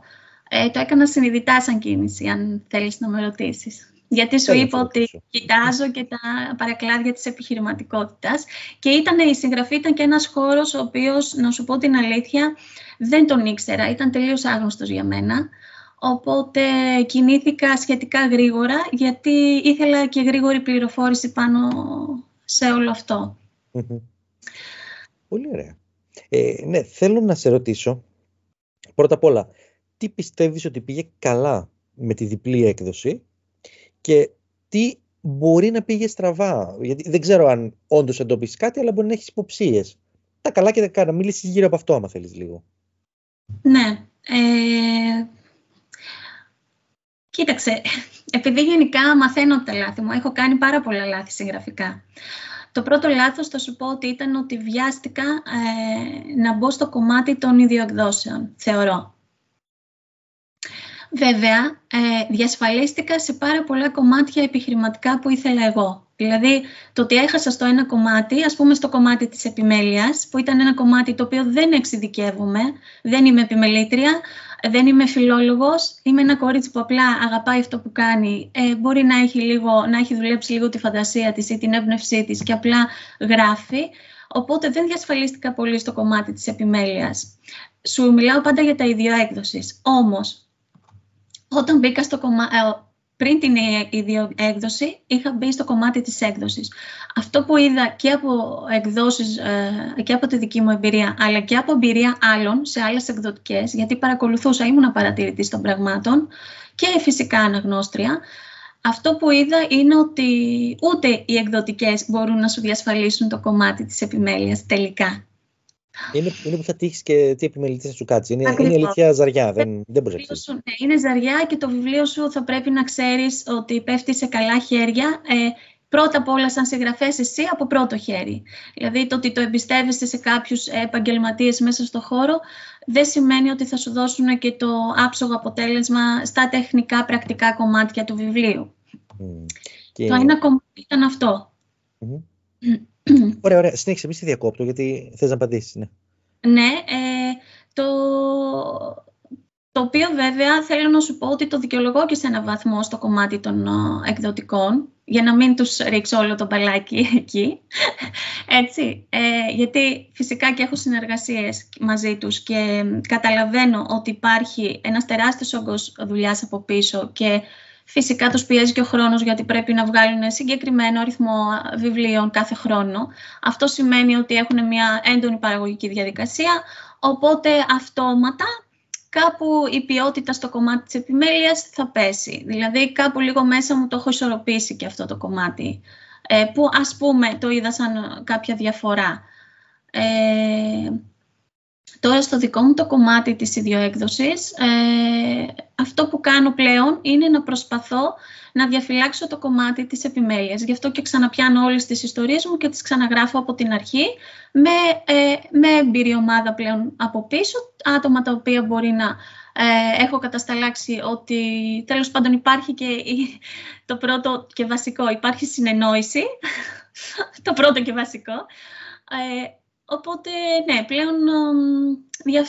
Το έκανα συνειδητά σαν κίνηση, αν θέλεις να με ρωτήσεις. Γιατί σου είπα ότι κοιτάζω και τα παρακλάδια της επιχειρηματικότητας και η συγγραφή ήταν και ένας χώρος ο οποίος, να σου πω την αλήθεια, δεν τον ήξερα, ήταν τελείως άγνωστος για μένα. Οπότε κινήθηκα σχετικά γρήγορα, γιατί ήθελα και γρήγορη πληροφόρηση πάνω σε όλο αυτό. Πολύ ωραία. Ναι, θέλω να σε ρωτήσω, πρώτα απ' όλα, τι πιστεύεις ότι πήγε καλά με τη διπλή έκδοση και τι μπορεί να πήγε στραβά? Γιατί δεν ξέρω αν όντως εντοπίσεις κάτι, αλλά μπορεί να έχεις υποψίες Τα καλά και τα κακά. Να μιλήσεις γύρω από αυτό, άμα θέλεις λίγο. Ναι. Κοίταξε, επειδή γενικά μαθαίνω από τα λάθη μου, έχω κάνει πάρα πολλά λάθη συγγραφικά. Το πρώτο λάθος θα σου πω ότι ήταν ότι βιάστηκα να μπω στο κομμάτι των ιδιοεκδόσεων, θεωρώ. Βέβαια, διασφαλίστηκα σε πάρα πολλά κομμάτια επιχειρηματικά που ήθελα εγώ. Δηλαδή, το ότι έχασα στο ένα κομμάτι, ας πούμε στο κομμάτι της επιμέλειας, που ήταν ένα κομμάτι το οποίο δεν εξειδικεύομαι, δεν είμαι επιμελήτρια, δεν είμαι φιλόλογος, είμαι ένα κορίτσι που απλά αγαπάει αυτό που κάνει, μπορεί να έχει δουλέψει λίγο τη φαντασία της ή την έμπνευσή της και απλά γράφει, οπότε δεν διασφαλίστηκα πολύ στο κομμάτι της επιμέλειας. Σου μιλάω πάντα για τα ιδιοέκδοσης, όμως, όταν μπήκα στο κομμάτι, πριν την ιδιοέκδοση, είχα μπει στο κομμάτι της έκδοσης. Αυτό που είδα και από εκδόσεις και από τη δική μου εμπειρία, αλλά και από εμπειρία άλλων σε άλλες εκδοτικές, γιατί παρακολουθούσα, ήμουν παρατηρητής των πραγμάτων και φυσικά αναγνώστρια, αυτό που είδα είναι ότι ούτε οι εκδοτικές μπορούν να σου διασφαλίσουν το κομμάτι της επιμέλειας τελικά. Είναι που θα τύχεις και τι επιμελητής θα σου κάτσει. Είναι αλήθεια ζαριά, δεν μπορείς να ξέρεις. Ναι, είναι ζαριά και το βιβλίο σου θα πρέπει να ξέρεις ότι πέφτει σε καλά χέρια. Πρώτα απ' όλα σαν συγγραφέας εσύ από πρώτο χέρι. Δηλαδή το ότι το εμπιστεύεσαι σε κάποιους επαγγελματίες μέσα στο χώρο δεν σημαίνει ότι θα σου δώσουν και το άψογο αποτέλεσμα στα τεχνικά πρακτικά κομμάτια του βιβλίου. Το ένα κομμάτι ήταν αυτό. Ωραία. Συνέχισε, μη σε διακόπτω, γιατί θες να απαντήσεις. Ναι, το οποίο βέβαια θέλω να σου πω ότι το δικαιολογώ και σε έναν βαθμό στο κομμάτι των εκδοτικών, για να μην τους ρίξω όλο το μπαλάκι εκεί. Έτσι, γιατί φυσικά και έχω συνεργασίες μαζί τους και καταλαβαίνω ότι υπάρχει ένας τεράστιος όγκος δουλειάς από πίσω και φυσικά τους πιέζει και ο χρόνος γιατί πρέπει να βγάλουν συγκεκριμένο αριθμό βιβλίων κάθε χρόνο. Αυτό σημαίνει ότι έχουν μια έντονη παραγωγική διαδικασία, οπότε αυτόματα κάπου η ποιότητα στο κομμάτι της επιμέλειας θα πέσει. Δηλαδή κάπου λίγο μέσα μου το έχω ισορροπήσει και αυτό το κομμάτι, που ας πούμε το είδα σαν κάποια διαφορά. Τώρα στο δικό μου το κομμάτι της ιδιοέκδοσης, αυτό που κάνω πλέον είναι να προσπαθώ να διαφυλάξω το κομμάτι της επιμέλειας. Γι' αυτό και ξαναπιάνω όλες τις ιστορίες μου και τις ξαναγράφω από την αρχή με εμπειριομάδα πλέον από πίσω, άτομα τα οποία μπορεί να έχω κατασταλάξει ότι τέλος πάντων υπάρχει και το πρώτο και βασικό, υπάρχει συνεννόηση, το πρώτο και βασικό. Οπότε, ναι, πλέον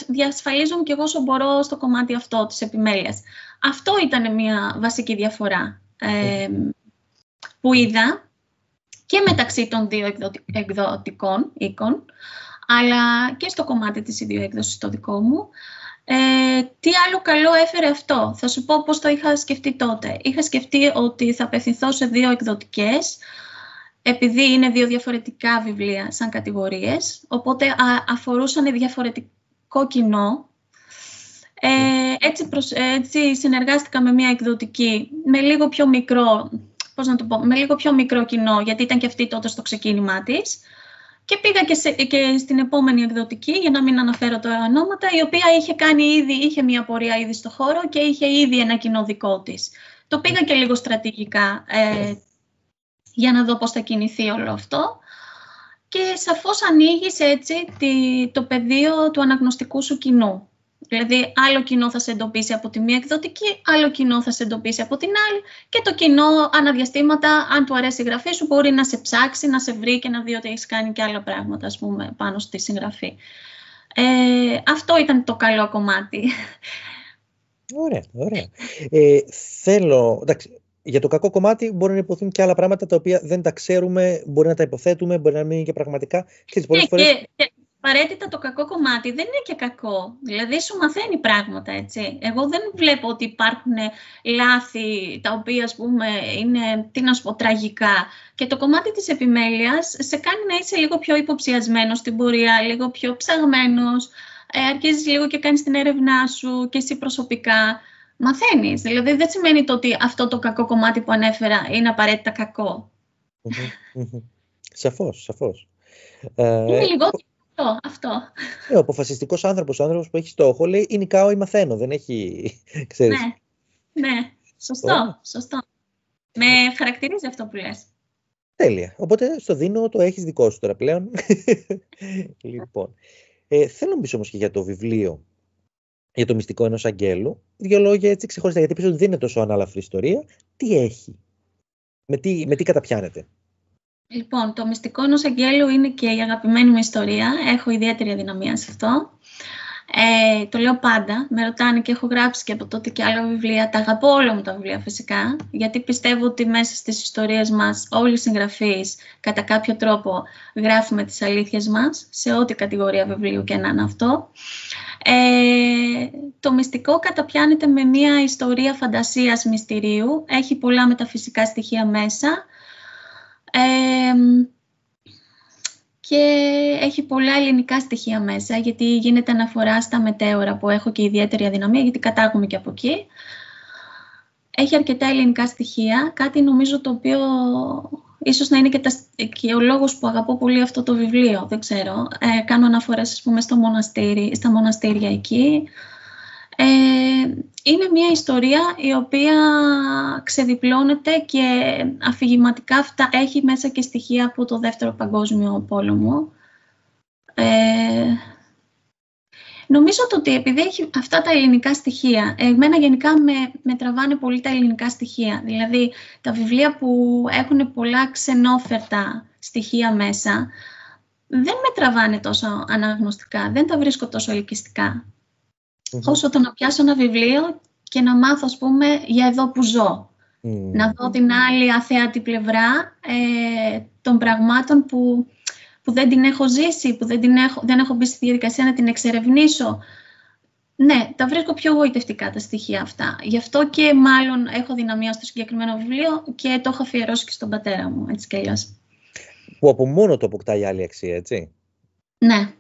διασφαλίζομαι και εγώ όσο μπορώ στο κομμάτι αυτό της επιμέλειας. Αυτό ήταν μια βασική διαφορά που είδα και μεταξύ των δύο εκδοτικών οίκων, αλλά και στο κομμάτι της ιδιοέκδοσης το δικό μου. Τι άλλο καλό έφερε αυτό? Θα σου πω πώς το είχα σκεφτεί τότε. Είχα σκεφτεί ότι θα απευθυνθώ σε δύο εκδοτικές, επειδή είναι δύο διαφορετικά βιβλία σαν κατηγορίες, οπότε αφορούσαν διαφορετικό κοινό. Έτσι συνεργάστηκα με μια εκδοτική με λίγο πιο μικρό, με λίγο πιο μικρό κοινό, γιατί ήταν και αυτή τότε στο ξεκίνημά της. Και πήγα και στην επόμενη εκδοτική, για να μην αναφέρω τώρα ονόματα, η οποία είχε μια πορεία ήδη στο χώρο και είχε ήδη ένα κοινό δικό της. Το πήγα και λίγο στρατηγικά, για να δω πώς θα κινηθεί όλο αυτό. Και σαφώς ανοίγεις έτσι το πεδίο του αναγνωστικού σου κοινού. Δηλαδή, άλλο κοινό θα σε εντοπίσει από τη μία εκδοτική, άλλο κοινό θα σε εντοπίσει από την άλλη και το κοινό αναδιαστήματα, αν του αρέσει η γραφή σου, μπορεί να σε ψάξει, να σε βρει και να δει ότι έχεις κάνει και άλλα πράγματα, ας πούμε, πάνω στη συγγραφή. Αυτό ήταν το καλό κομμάτι. Ωραία. Εντάξει, για το κακό κομμάτι μπορεί να υποθούν και άλλα πράγματα τα οποία δεν τα ξέρουμε, μπορεί να τα υποθέτουμε, μπορεί να μην είναι και πραγματικά. Απαραίτητα το κακό κομμάτι δεν είναι και κακό. Δηλαδή σου μαθαίνει πράγματα, έτσι. Εγώ δεν βλέπω ότι υπάρχουν λάθη τα οποία, ας πούμε, είναι, τι να σου πω, τραγικά. Και το κομμάτι της επιμέλειας σε κάνει να είσαι λίγο πιο υποψιασμένος στην πορεία, λίγο πιο ψαγμένος. Αρχίζεις λίγο και κάνεις την έρευνά σου και εσύ προσωπικά. Μαθαίνεις. Δηλαδή δεν σημαίνει το ότι αυτό το κακό κομμάτι που ανέφερα είναι απαραίτητα κακό. Σαφώς. Είναι λιγότερο Αυτό. Ο αποφασιστικός άνθρωπος, ο άνθρωπος που έχει στόχο, λέει ή νικάω ή μαθαίνω. Δεν έχει, ξέρεις. Ναι. Σωστό. Με χαρακτηρίζει αυτό που λες. Τέλεια. Οπότε στο δίνω, το έχεις δικό σου τώρα πλέον. Λοιπόν, θέλω να πεις όμως και για το βιβλίο, για το μυστικό ενός αγγέλου. 2 λόγια έτσι ξεχωριστά, γιατί πίσω ότι δεν είναι τόσο ανάλαφρη ιστορία. Τι έχει, με τι καταπιάνεται. Λοιπόν, το μυστικό ενός αγγέλου είναι και η αγαπημένη μου ιστορία. Έχω ιδιαίτερη αδυναμία σε αυτό. Το λέω πάντα, με ρωτάνε και έχω γράψει και από τότε και άλλα βιβλία. Τα αγαπώ όλα μου τα βιβλία φυσικά, γιατί πιστεύω ότι μέσα στις ιστορίες μας όλοι οι συγγραφείς κατά κάποιο τρόπο γράφουμε τις αλήθειες μας, σε ό,τι κατηγορία βιβλίου και να είναι αυτό. Το μυστικό καταπιάνεται με μια ιστορία φαντασίας μυστηρίου, έχει πολλά μεταφυσικά στοιχεία μέσα. Και έχει πολλά ελληνικά στοιχεία μέσα, γιατί γίνεται αναφορά στα μετέωρα που έχω και ιδιαίτερη αδυναμία, γιατί κατάγομαι και από εκεί. Έχει αρκετά ελληνικά στοιχεία, κάτι νομίζω το οποίο ίσως να είναι και ο λόγος που αγαπώ πολύ αυτό το βιβλίο, δεν ξέρω. Κάνω αναφορές, ας πούμε, στα μοναστήρια εκεί. Είναι μια ιστορία η οποία ξεδιπλώνεται και αφηγηματικά έχει μέσα και στοιχεία από το Δεύτερο Παγκόσμιο Πόλεμο. Νομίζω ότι επειδή έχει αυτά τα ελληνικά στοιχεία, εμένα γενικά με τραβάνε πολύ τα ελληνικά στοιχεία. Δηλαδή τα βιβλία που έχουν πολλά ξενόφερτα στοιχεία μέσα δεν με τραβάνε τόσο αναγνωστικά, δεν τα βρίσκω τόσο ελκυστικά. Όσο το να πιάσω ένα βιβλίο και να μάθω, ας πούμε, για εδώ που ζω. Να δω την άλλη αθέατη πλευρά των πραγμάτων που δεν την έχω ζήσει, που δεν έχω μπει στη διαδικασία να την εξερευνήσω. Ναι, τα βρίσκω πιο γοητευτικά τα στοιχεία αυτά. Γι' αυτό και μάλλον έχω δυναμία στο συγκεκριμένο βιβλίο και το έχω αφιερώσει και στον πατέρα μου, έτσι κι αλλιώς. Που από μόνο το αποκτάει άλλη αξία, έτσι. Ναι.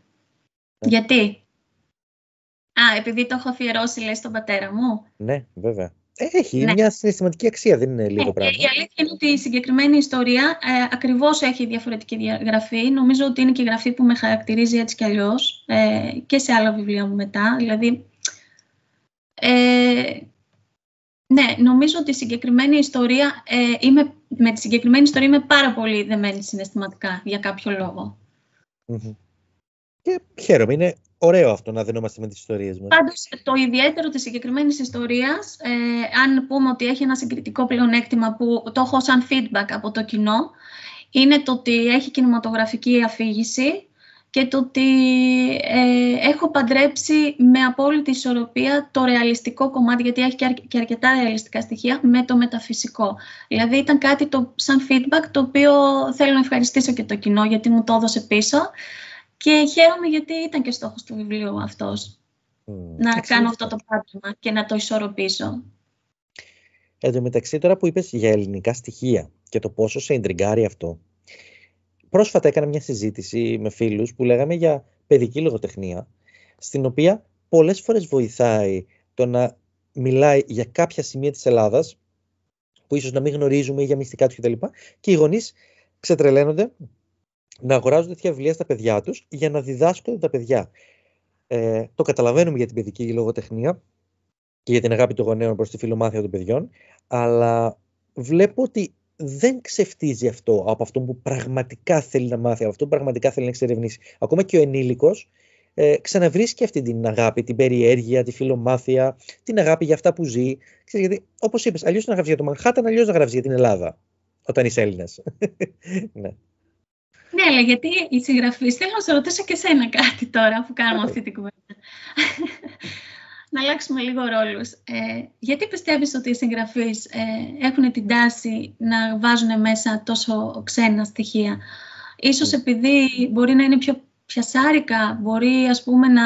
Γιατί? Επειδή το έχω αφιερώσει, λέει, στον πατέρα μου. Ναι, βέβαια. Έχει μια συναισθηματική αξία, δεν είναι λίγο πράγμα. Η αλήθεια είναι ότι η συγκεκριμένη ιστορία ακριβώς έχει διαφορετική γραφή. Νομίζω ότι είναι και η γραφή που με χαρακτηρίζει έτσι κι αλλιώς και σε άλλα βιβλία μου μετά. Δηλαδή, ναι, νομίζω ότι η συγκεκριμένη ιστορία, με τη συγκεκριμένη ιστορία είμαι πάρα πολύ δεμένη συναισθηματικά για κάποιο λόγο. Και χαίρομαι, είναι ωραίο αυτό να δενόμαστε με τις ιστορίες μας. Πάντως, το ιδιαίτερο της συγκεκριμένης ιστορίας, αν πούμε ότι έχει ένα συγκριτικό πλεονέκτημα που το έχω σαν feedback από το κοινό, είναι το ότι έχει κινηματογραφική αφήγηση και το ότι έχω παντρέψει με απόλυτη ισορροπία το ρεαλιστικό κομμάτι, γιατί έχει και αρκετά ρεαλιστικά στοιχεία, με το μεταφυσικό. Δηλαδή ήταν κάτι σαν feedback το οποίο θέλω να ευχαριστήσω και το κοινό, γιατί μου το έδωσε πίσω. Και χαίρομαι γιατί ήταν και στόχος του βιβλίου αυτός, να κάνω αυτό το πράγμα και να το ισορροπήσω. Εν τω μεταξύ, τώρα που είπες για ελληνικά στοιχεία και το πόσο σε ιντριγκάρει αυτό, πρόσφατα έκανα μια συζήτηση με φίλους που λέγαμε για παιδική λογοτεχνία, στην οποία πολλές φορές βοηθάει το να μιλάει για κάποια σημεία της Ελλάδας, που ίσως να μην γνωρίζουμε ή για μυστικά του κτλ. Και οι γονείς ξετρελαίνονται να αγοράζουν τέτοια βιβλία στα παιδιά τους για να διδάσκονται τα παιδιά. Το καταλαβαίνουμε για την παιδική λογοτεχνία και για την αγάπη των γονέων προς τη φιλομάθεια των παιδιών, αλλά βλέπω ότι δεν ξεφτίζει αυτό από αυτό που πραγματικά θέλει να μάθει, από αυτό που πραγματικά θέλει να εξερευνήσει. Ακόμα και ο ενήλικος ξαναβρίσκει αυτή την αγάπη, την περιέργεια, τη φιλομάθεια, την αγάπη για αυτά που ζει. Ξέρεις, γιατί, όπως είπες, αλλιώς να γράψεις για το Μανχάταν, αλλιώς να γράψεις για την Ελλάδα, όταν είσαι Έλληνας. Ναι. Ναι, αλλά γιατί οι συγγραφείς, θέλω να σε ρωτήσω και εσένα κάτι τώρα που κάνουμε αυτή την κουβέντα. Να αλλάξουμε λίγο ρόλους. Γιατί πιστεύεις ότι οι συγγραφείς έχουν την τάση να βάζουν μέσα τόσο ξένα στοιχεία? Ίσως επειδή μπορεί να είναι πιο πιασάρικα, μπορεί, ας πούμε, να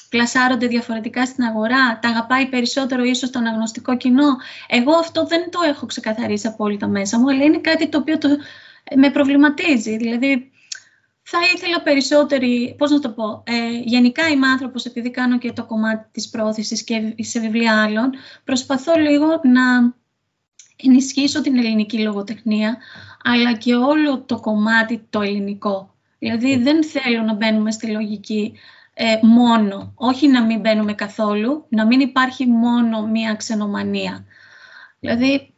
πλασάρονται διαφορετικά στην αγορά, τα αγαπάει περισσότερο ίσως το αναγνωστικό κοινό. Εγώ αυτό δεν το έχω ξεκαθαρίσει απόλυτα μέσα μου, αλλά είναι κάτι το οποίο με προβληματίζει. Δηλαδή, θα ήθελα περισσότερη, πώς να το πω, γενικά είμαι άνθρωπος, επειδή κάνω και το κομμάτι της πρόθεσης και σε βιβλία άλλων, προσπαθώ λίγο να ενισχύσω την ελληνική λογοτεχνία, αλλά και όλο το κομμάτι το ελληνικό. Δηλαδή δεν θέλω να μπαίνουμε στη λογική μόνο, όχι να μην μπαίνουμε καθόλου, να μην υπάρχει μόνο μία ξενομανία. Δηλαδή,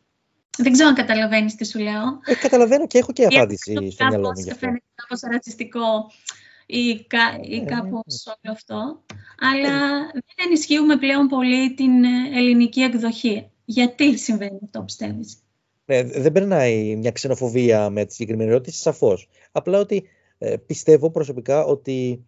δεν ξέρω αν καταλαβαίνεις τι σου λέω. Καταλαβαίνω και έχω και απάντηση στο μυαλό μου γι' αυτό. Φαίνεται κάπως ρατσιστικό ή κάπως όλο αυτό, αλλά δεν ενισχύουμε πλέον πολύ την ελληνική εκδοχή. Γιατί συμβαίνει αυτό, πιστεύεις? Δεν περνάει μια ξενοφοβία με τη συγκεκριμένη ερώτηση, σαφώς. Απλά ότι πιστεύω προσωπικά ότι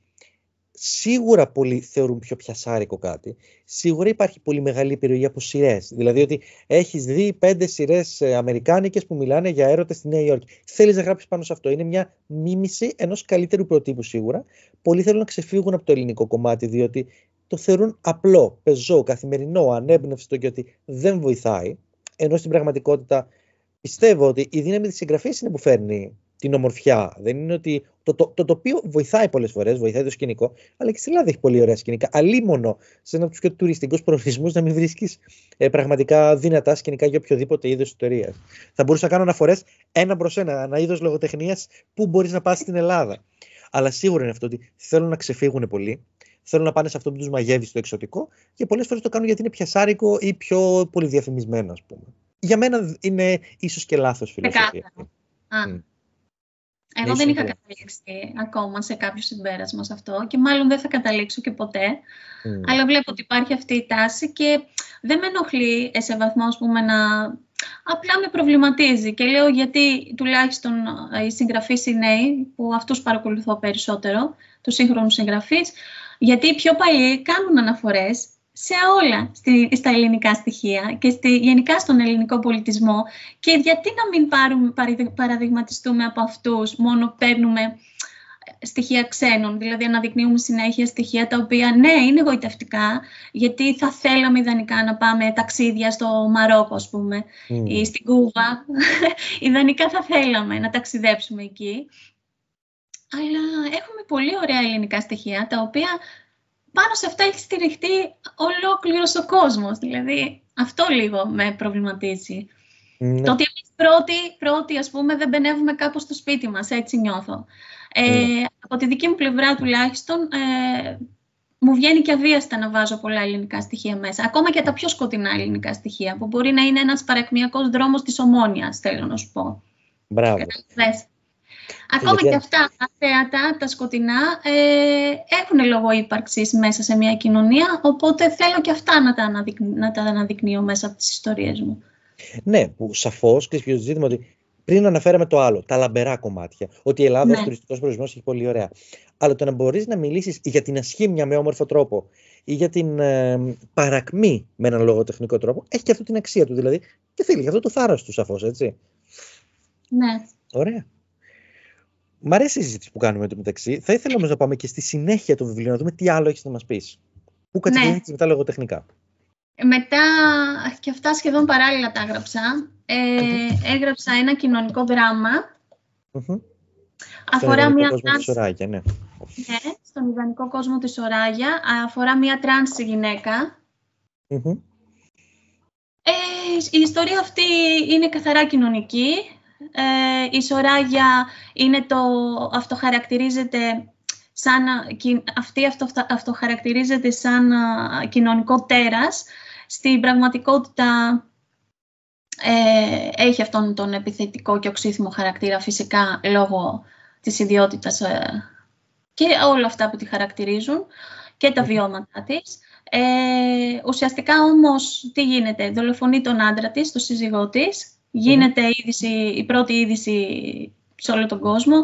σίγουρα πολλοί θεωρούν πιο πιασάρικο κάτι. Σίγουρα υπάρχει πολύ μεγάλη επιρροή από σειρές. Δηλαδή ότι έχεις δει 5 σειρές αμερικάνικες που μιλάνε για έρωτες στη Νέα Υόρκη. Θέλεις να γράψεις πάνω σε αυτό. Είναι μια μίμηση ενός καλύτερου προτύπου σίγουρα. Πολλοί θέλουν να ξεφύγουν από το ελληνικό κομμάτι, διότι το θεωρούν απλό, πεζό, καθημερινό, ανέμπνευστο και ότι δεν βοηθάει. Ενώ στην πραγματικότητα πιστεύω ότι η δύναμη της συγγραφής είναι που φέρνει την ομορφιά. Δεν είναι ότι το τοπίο βοηθάει πολλές φορές, βοηθάει το σκηνικό, αλλά και στην Ελλάδα έχει πολύ ωραία σκηνικά. Αλίμονο σε ένα από τους πιο τουριστικούς προορισμούς να μην βρίσκεις πραγματικά δυνατά σκηνικά για οποιοδήποτε είδος ιστορίας. Θα μπορούσα να κάνω αναφορές ένα προς ένα είδος λογοτεχνίας που μπορείς να πας στην Ελλάδα. Αλλά σίγουρα είναι αυτό ότι θέλουν να ξεφύγουν πολύ. Θέλουν να πάνε σε αυτό που τους μαγεύει στο εξωτικό και πολλές φορές το κάνουν γιατί είναι πιασάρικο ή πιο πολυδιαφημισμένο, ας πούμε. Για μένα είναι ίσως και λάθος φιλοσοφία. Εγώ δεν είχα καταλήξει ακόμα σε κάποιο συμπέρασμα σε αυτό και μάλλον δεν θα καταλήξω και ποτέ. Αλλά βλέπω ότι υπάρχει αυτή η τάση και δεν με ενοχλεί σε βαθμό, ας πούμε, απλά με προβληματίζει. Και λέω γιατί τουλάχιστον οι συγγραφείς οι νέοι, που αυτούς παρακολουθώ περισσότερο, τους σύγχρονους συγγραφείς, γιατί οι πιο παλιοί κάνουν αναφορές σε όλα στα ελληνικά στοιχεία και γενικά στον ελληνικό πολιτισμό. Και γιατί να μην παραδειγματιστούμε από αυτούς, μόνο παίρνουμε στοιχεία ξένων, δηλαδή αναδεικνύουμε συνέχεια στοιχεία τα οποία ναι, είναι γοητευτικά, γιατί θα θέλαμε ιδανικά να πάμε ταξίδια στο Μαρόκο, ας πούμε, ή στην Κούβα. Ιδανικά θα θέλαμε να ταξιδέψουμε εκεί. Αλλά έχουμε πολύ ωραία ελληνικά στοιχεία, τα οποία πάνω σε αυτά έχει στηριχτεί ολόκληρος ο κόσμος. Δηλαδή, αυτό λίγο με προβληματίζει. Το ότι εμείς πρώτοι, ας πούμε, δεν μπαινεύουμε κάπου στο σπίτι μας, έτσι νιώθω. Από τη δική μου πλευρά τουλάχιστον, μου βγαίνει και αβίαστα να βάζω πολλά ελληνικά στοιχεία μέσα. Ακόμα και τα πιο σκοτεινά ελληνικά στοιχεία, που μπορεί να είναι ένας παρακμιακός δρόμος της Ομόνοιας, θέλω να σου πω. Μπράβο. Ακόμα και αυτά τα θέατα, τα σκοτεινά, έχουν λόγο ύπαρξης μέσα σε μια κοινωνία, οπότε θέλω και αυτά να τα αναδεικνύω μέσα από τις ιστορίες μου. Ναι, που σαφώς και το ζήτημα ότι πριν αναφέραμε το άλλο, τα λαμπερά κομμάτια, ότι η Ελλάδα ως τουριστικός προορισμός έχει πολύ ωραία. Αλλά το να μπορείς να μιλήσεις για την ασχήμια με όμορφο τρόπο ή για την παρακμή με έναν λογοτεχνικό τρόπο, έχει και αυτό την αξία του. Δηλαδή, και θέλει αυτό το θάρρος του, σαφώς, έτσι. Ναι. Ωραία. Μ' αρέσει η συζήτηση που κάνουμε μεταξύ. Θα ήθελα όμως να πάμε και στη συνέχεια του βιβλίου, να δούμε τι άλλο έχεις να μας πεις. Πού κατηγορείς μετά λογοτεχνικά? Μετά, και αυτά σχεδόν παράλληλα τα έγραψα. Έγραψα ένα κοινωνικό δράμα. Αφορά μια τρανς Σοράγια, ναι. Ναι, στον ιδανικό κόσμο της Σοράγια. Αφορά μια τρανς γυναίκα. Η ιστορία αυτή είναι καθαρά κοινωνική. Η Σοράγια είναι αυτοχαρακτηρίζεται σαν κοινωνικό τέρας. Στην πραγματικότητα έχει αυτόν τον επιθετικό και οξύθυμο χαρακτήρα, φυσικά λόγω της ιδιότητας και όλα αυτά που τη χαρακτηρίζουν και τα βιώματά της. Ουσιαστικά όμως τι γίνεται? Δολοφονεί τον άντρα της, τον σύζυγό της. Γίνεται η πρώτη είδηση σε όλο τον κόσμο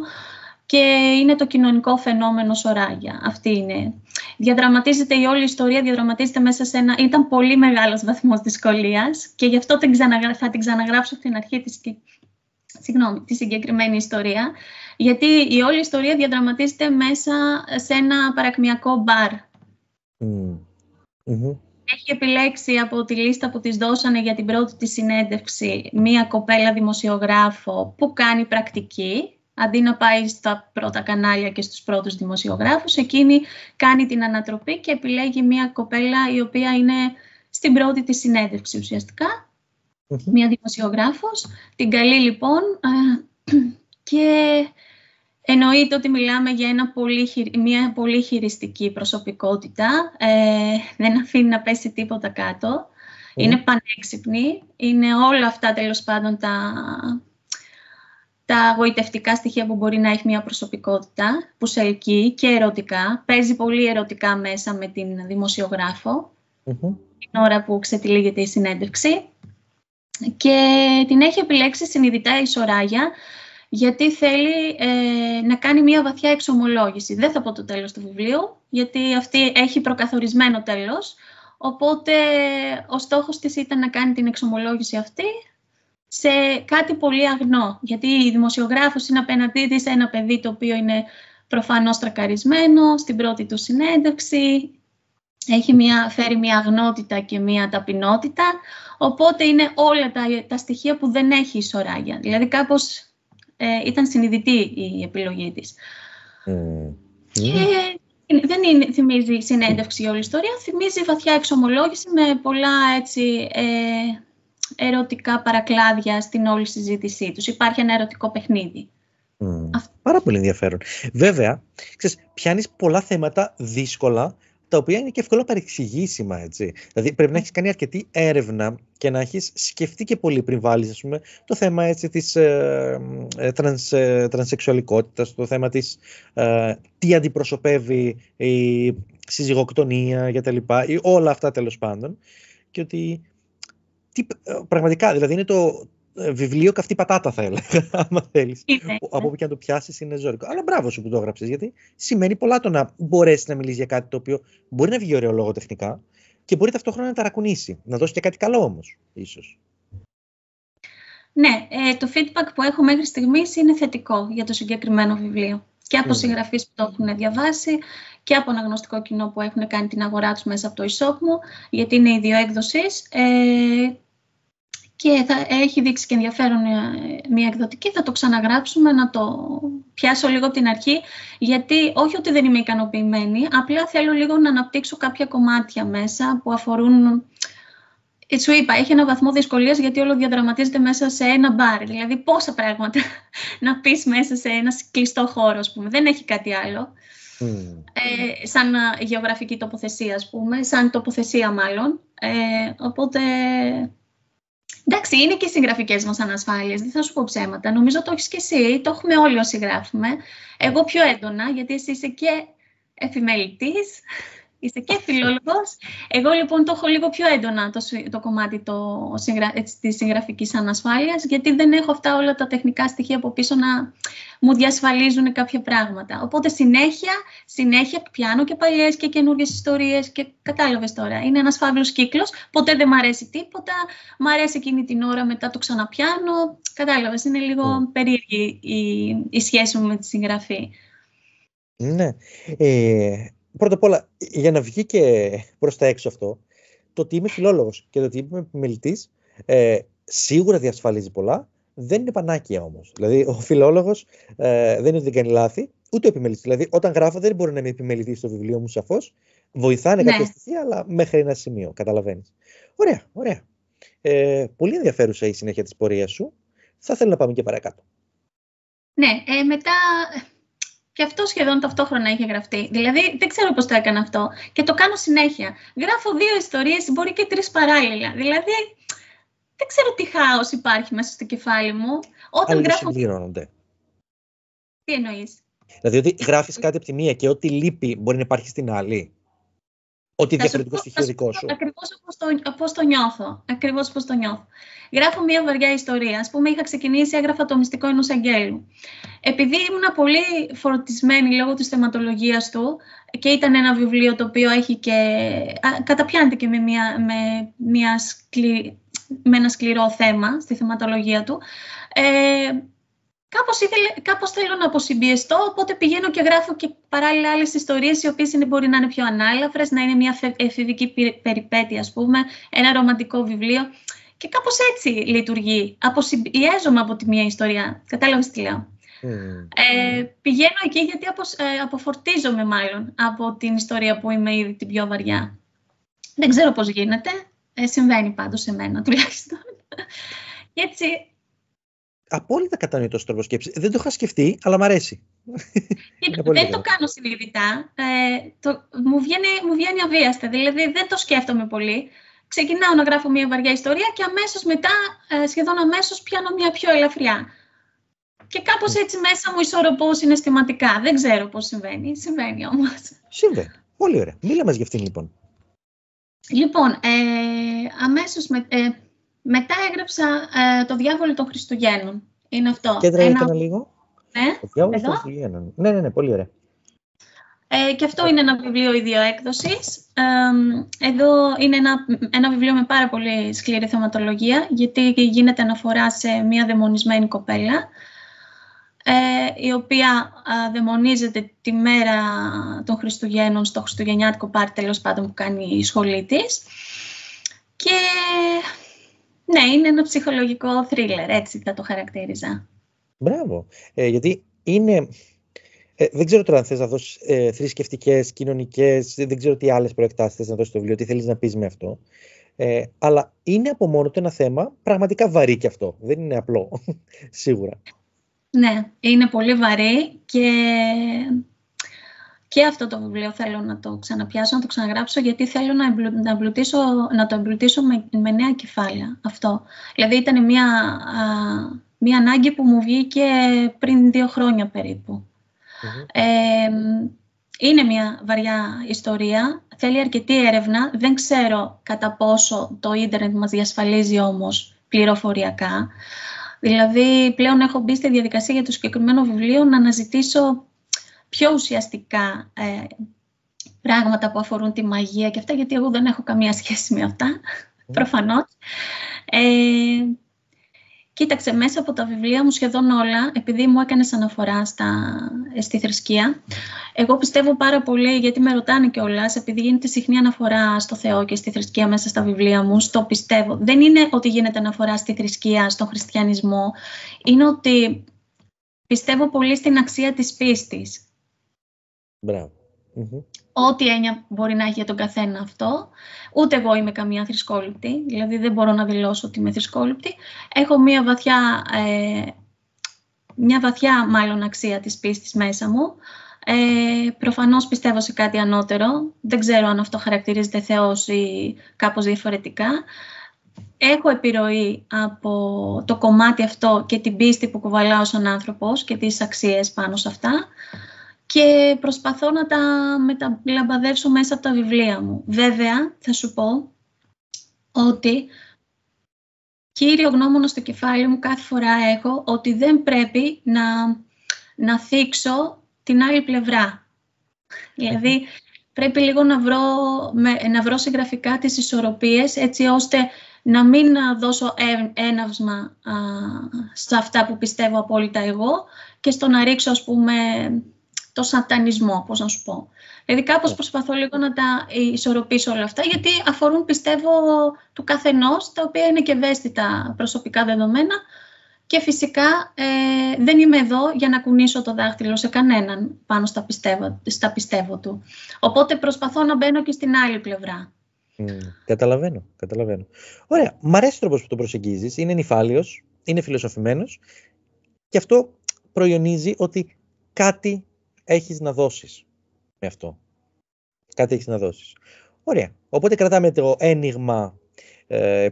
και είναι το κοινωνικό φαινόμενο Σοράγια. Αυτή είναι. Διαδραματίζεται η όλη ιστορία, διαδραματίζεται μέσα σε ήταν πολύ μεγάλος βαθμός δυσκολίας και γι' αυτό θα την ξαναγράψω από την αρχή τη συγκεκριμένη ιστορία, γιατί η όλη ιστορία διαδραματίζεται μέσα σε ένα παρακμιακό μπαρ. Έχει επιλέξει από τη λίστα που της δώσανε για την πρώτη της συνέντευξη μία κοπέλα δημοσιογράφο που κάνει πρακτική. Αντί να πάει στα πρώτα κανάλια και στους πρώτους δημοσιογράφους, εκείνη κάνει την ανατροπή και επιλέγει μία κοπέλα η οποία είναι στην πρώτη της συνέντευξη ουσιαστικά. Μία δημοσιογράφος. Την καλεί λοιπόν και Εννοείται ότι μιλάμε για μια πολύ χειριστική προσωπικότητα. Δεν αφήνει να πέσει τίποτα κάτω. Είναι πανέξυπνη. Είναι όλα αυτά, τέλος πάντων, τα γοητευτικά στοιχεία που μπορεί να έχει μια προσωπικότητα, που σε ελκύει και ερωτικά. Παίζει πολύ ερωτικά μέσα με την δημοσιογράφο, την ώρα που ξετυλίγεται η συνέντευξη. Και την έχει επιλέξει συνειδητά η Σοράγια, γιατί θέλει να κάνει μια βαθιά εξομολόγηση. Δεν θα πω το τέλος του βιβλίου, γιατί αυτή έχει προκαθορισμένο τέλος. Οπότε ο στόχος της ήταν να κάνει την εξομολόγηση αυτή σε κάτι πολύ αγνό. Γιατί η δημοσιογράφος είναι απέναντί της ένα παιδί το οποίο είναι προφανώς τρακαρισμένο στην πρώτη του συνέντευξη. Φέρει μια αγνότητα και μια ταπεινότητα. Οπότε είναι όλα τα στοιχεία που δεν έχει η Σοράγια. Δηλαδή κάπως ήταν συνειδητή η επιλογή της. Και δεν θυμίζει συνέντευξη η όλη ιστορία, θυμίζει βαθιά εξομολόγηση με πολλά έτσι, ερωτικά παρακλάδια στην όλη συζήτησή τους. Υπάρχει ένα ερωτικό παιχνίδι. Πάρα πολύ ενδιαφέρον. Βέβαια, πιάνεις πολλά θέματα δύσκολα, τα οποία είναι και εύκολα παρεξηγήσιμα, έτσι. Δηλαδή πρέπει να έχεις κάνει αρκετή έρευνα και να έχεις σκεφτεί και πολύ πριν βάλεις, ας πούμε, το θέμα έτσι, της τρανσεξουαλικότητας, το θέμα της τι αντιπροσωπεύει η συζυγοκτονία και τα λοιπά, ή όλα αυτά τέλος πάντων. Και ότι πραγματικά, δηλαδή είναι το βιβλίο καυτή πατάτα, θα έλεγα, άμα θέλεις. Από όπου και αν το πιάσεις είναι ζώρικο. Αλλά μπράβο σου που το έγραψες, γιατί σημαίνει πολλά το να μπορέσεις να μιλήσεις για κάτι το οποίο μπορεί να βγει ωραίο λογοτεχνικά και μπορεί ταυτόχρονα να ταρακουνήσει. Να δώσει και κάτι καλό όμως, ίσως. Ναι, το feedback που έχω μέχρι στιγμής είναι θετικό για το συγκεκριμένο βιβλίο. Και από συγγραφείς που το έχουν διαβάσει και από αναγνωστικό κοινό που έχουν κάνει την αγορά τους μέσα από το e-shop μου, γιατί είναι ιδιοέκδοσης. Και θα έχει δείξει και ενδιαφέρον μια εκδοτική, θα το ξαναγράψουμε, να το πιάσω λίγο από την αρχή, γιατί όχι ότι δεν είμαι ικανοποιημένη, απλά θέλω λίγο να αναπτύξω κάποια κομμάτια μέσα που αφορούν, σου είπα, έχει ένα βαθμό δυσκολίας γιατί όλο διαδραματίζεται μέσα σε ένα μπαρ, δηλαδή πόσα πράγματα να πεις μέσα σε ένα κλειστό χώρο, ας πούμε, δεν έχει κάτι άλλο. Σαν γεωγραφική τοποθεσία, ας πούμε, σαν τοποθεσία μάλλον, οπότε... Εντάξει, είναι και οι συγγραφικές μας ανασφάλειες, δεν θα σου πω ψέματα. Νομίζω το έχεις και εσύ, το έχουμε όλοι όσοι γράφουμε. Εγώ πιο έντονα, γιατί εσύ είσαι και εφημελητής, είσαι και φιλόλογος. Εγώ λοιπόν το έχω λίγο πιο έντονα το κομμάτι της συγγραφικής ανασφάλειας, γιατί δεν έχω αυτά όλα τα τεχνικά στοιχεία από πίσω να μου διασφαλίζουν κάποια πράγματα. Οπότε συνέχεια πιάνω και παλιές και καινούργιες ιστορίες και κατάλαβες τώρα. Είναι ένας φαύλος κύκλος, ποτέ δεν μ' αρέσει τίποτα, μ' αρέσει εκείνη την ώρα, μετά το ξαναπιάνω. Κατάλαβες, είναι λίγο περίεργη η σχέση μου με τη συγγραφή. Ναι. Πρώτα απ' όλα, για να βγει και προς τα έξω αυτό, το ότι είμαι φιλόλογος και το ότι είμαι επιμελητής σίγουρα διασφαλίζει πολλά. Δεν είναι πανάκια όμως. Δηλαδή, ο φιλόλογος δεν είναι ότι δεν κάνει λάθη, ούτε ο επιμελητής. Δηλαδή, όταν γράφω, δεν μπορεί να είμαι επιμελητής στο βιβλίο μου, σαφώς. Βοηθάνε κάποια στοιχεία, αλλά μέχρι ένα σημείο. Καταλαβαίνεις. Ωραία. Πολύ ενδιαφέρουσα η συνέχεια της πορείας σου. Θα ήθελα να πάμε και παρακάτω. Ναι, μετά. Και αυτό σχεδόν ταυτόχρονα είχε γραφτεί. Δηλαδή, δεν ξέρω πώς το έκανα αυτό. Και το κάνω συνέχεια. Γράφω 2 ιστορίες, μπορεί και 3 παράλληλα. Δηλαδή, δεν ξέρω τι χάος υπάρχει μέσα στο κεφάλι μου. Όταν γράφω. Συμπληρώνονται. Τι εννοείς? Δηλαδή, ότι γράφεις κάτι από τη μία και ό,τι λείπει μπορεί να υπάρχει στην άλλη. Ό,τι διαφορετικό στοιχείο δικό σου. Ακριβώς πώς το νιώθω. Γράφω μια βαριά ιστορία. Ας πούμε, είχα ξεκινήσει, έγραφα το μυστικό ενός αγγέλου. Επειδή ήμουν πολύ φορτισμένη λόγω της θεματολογίας του και ήταν ένα βιβλίο το οποίο έχει και καταπιάνεται και με ένα σκληρό θέμα στη θεματολογία του, κάπως θέλω να αποσυμπιεστώ, οπότε πηγαίνω και γράφω και παράλληλα άλλες ιστορίες οι οποίες μπορεί να είναι πιο ανάλαφρες, να είναι μια εφηβική περιπέτεια, ας πούμε, ένα ρομαντικό βιβλίο. Και κάπως έτσι λειτουργεί. Αποσυμπιέζομαι από τη μία ιστορία. Κατάλαβες τι λέω. Πηγαίνω εκεί γιατί αποφορτίζομαι μάλλον από την ιστορία που είμαι ήδη την πιο βαριά. Δεν ξέρω πώς γίνεται. Συμβαίνει πάντως σε μένα τουλάχιστον. Και έτσι απόλυτα κατανοητός τρόπος σκέψης. Δεν το είχα σκεφτεί, αλλά μ' αρέσει. Δεν το κάνω συνειδητά. Μου βγαίνει αβίαστα. Δηλαδή δεν το σκέφτομαι πολύ. Ξεκινάω να γράφω μια βαριά ιστορία και αμέσως μετά, σχεδόν αμέσως, πιάνω μια πιο ελαφριά. Και κάπως έτσι μέσα μου ισορροπώ συναισθηματικά. Δεν ξέρω πώς συμβαίνει. Συμβαίνει όμως. Συμβαίνει. Πολύ ωραία. Μίλα μας για αυτήν λοιπόν. Λοιπόν, αμέσως μετά έγραψα το Διάβολο των Χριστουγέννων. Είναι αυτό. Κέντρα ένα λίγο. Ναι, το Διάβολο των Χριστουγέννων. Ναι, πολύ ωραία. Και αυτό είναι ένα βιβλίο ιδιοέκδοσης. Εδώ είναι ένα βιβλίο με πάρα πολύ σκληρή θεματολογία, γιατί γίνεται αναφορά σε μια δαιμονισμένη κοπέλα, η οποία δαιμονίζεται τη μέρα των Χριστουγέννων στο χριστουγεννιάτικο πάρτι, τέλος πάντων, που κάνει η σχολή της. Και ναι, είναι ένα ψυχολογικό θρίλερ, έτσι θα το χαρακτήριζα. Μπράβο. Γιατί είναι... δεν ξέρω τώρα αν θες να δώσεις θρησκευτικές, κοινωνικές, δεν ξέρω τι άλλες προεκτάσεις θες να δώσεις στο βιβλίο, τι θέλεις να πεις με αυτό. Αλλά είναι από μόνο του ένα θέμα πραγματικά βαρύ και αυτό. Δεν είναι απλό, σίγουρα. Ναι, είναι πολύ βαρύ και αυτό το βιβλίο θέλω να το ξαναπιάσω, να το ξαναγράψω, γιατί θέλω να το εμπλουτίσω με νέα κεφάλαια αυτό. Δηλαδή ήταν μια ανάγκη που μου βγήκε πριν 2 χρόνια περίπου. Είναι μια βαριά ιστορία, θέλει αρκετή έρευνα, δεν ξέρω κατά πόσο το ίντερνετ μας διασφαλίζει όμως πληροφοριακά. Δηλαδή πλέον έχω μπει στη διαδικασία για το συγκεκριμένο βιβλίο να αναζητήσω πιο ουσιαστικά πράγματα που αφορούν τη μαγεία και αυτά, γιατί εγώ δεν έχω καμία σχέση με αυτά, προφανώς. Κοίταξε, μέσα από τα βιβλία μου σχεδόν όλα, επειδή μου έκανες αναφορά στη θρησκεία, εγώ πιστεύω πάρα πολύ, γιατί με ρωτάνε κιόλας, επειδή γίνεται συχνή αναφορά στο Θεό και στη θρησκεία μέσα στα βιβλία μου, στο πιστεύω. Δεν είναι ότι γίνεται αναφορά στη θρησκεία, στον χριστιανισμό, είναι ότι πιστεύω πολύ στην αξία της πίστης. Μπράβο. Ό,τι έννοια μπορεί να έχει για τον καθένα αυτό. Ούτε εγώ είμαι καμία θρησκόληπτη, δηλαδή δεν μπορώ να δηλώσω ότι είμαι θρησκόληπτη. Έχω μια βαθιά μάλλον αξία της πίστης μέσα μου. Προφανώς πιστεύω σε κάτι ανώτερο. Δεν ξέρω αν αυτό χαρακτηρίζεται Θεός ή κάπως διαφορετικά. Έχω επιρροή από το κομμάτι αυτό και την πίστη που κουβαλάω σαν άνθρωπος και τις αξίες πάνω σε αυτά. Και προσπαθώ να τα μεταλαμπαδεύσω μέσα από τα βιβλία μου. Βέβαια, θα σου πω ότι κύριο γνώμονα στο κεφάλι μου κάθε φορά έχω ότι δεν πρέπει να θίξω την άλλη πλευρά. Δηλαδή, πρέπει λίγο να βρω συγγραφικά τις ισορροπίες, έτσι ώστε να μην δώσω έναυσμα σε αυτά που πιστεύω απόλυτα εγώ και στο να ρίξω, ας πούμε, το σατανισμό, πώς να σου πω. Δηλαδή κάπως προσπαθώ λίγο να τα ισορροπήσω όλα αυτά, γιατί αφορούν, πιστεύω, του καθενός, τα οποία είναι και ευαίσθητα προσωπικά δεδομένα και φυσικά δεν είμαι εδώ για να κουνήσω το δάχτυλο σε κανέναν πάνω στα πιστεύω του. Οπότε προσπαθώ να μπαίνω και στην άλλη πλευρά. Καταλαβαίνω. Ωραία, μ' αρέσει ο τρόπος που το προσεγγίζεις, είναι νηφάλιος, είναι φιλοσοφημένος και αυτό προϊονίζει ότι κάτι έχεις να δώσεις με αυτό. Κάτι έχεις να δώσεις. Ωραία. Οπότε κρατάμε το ένιγμα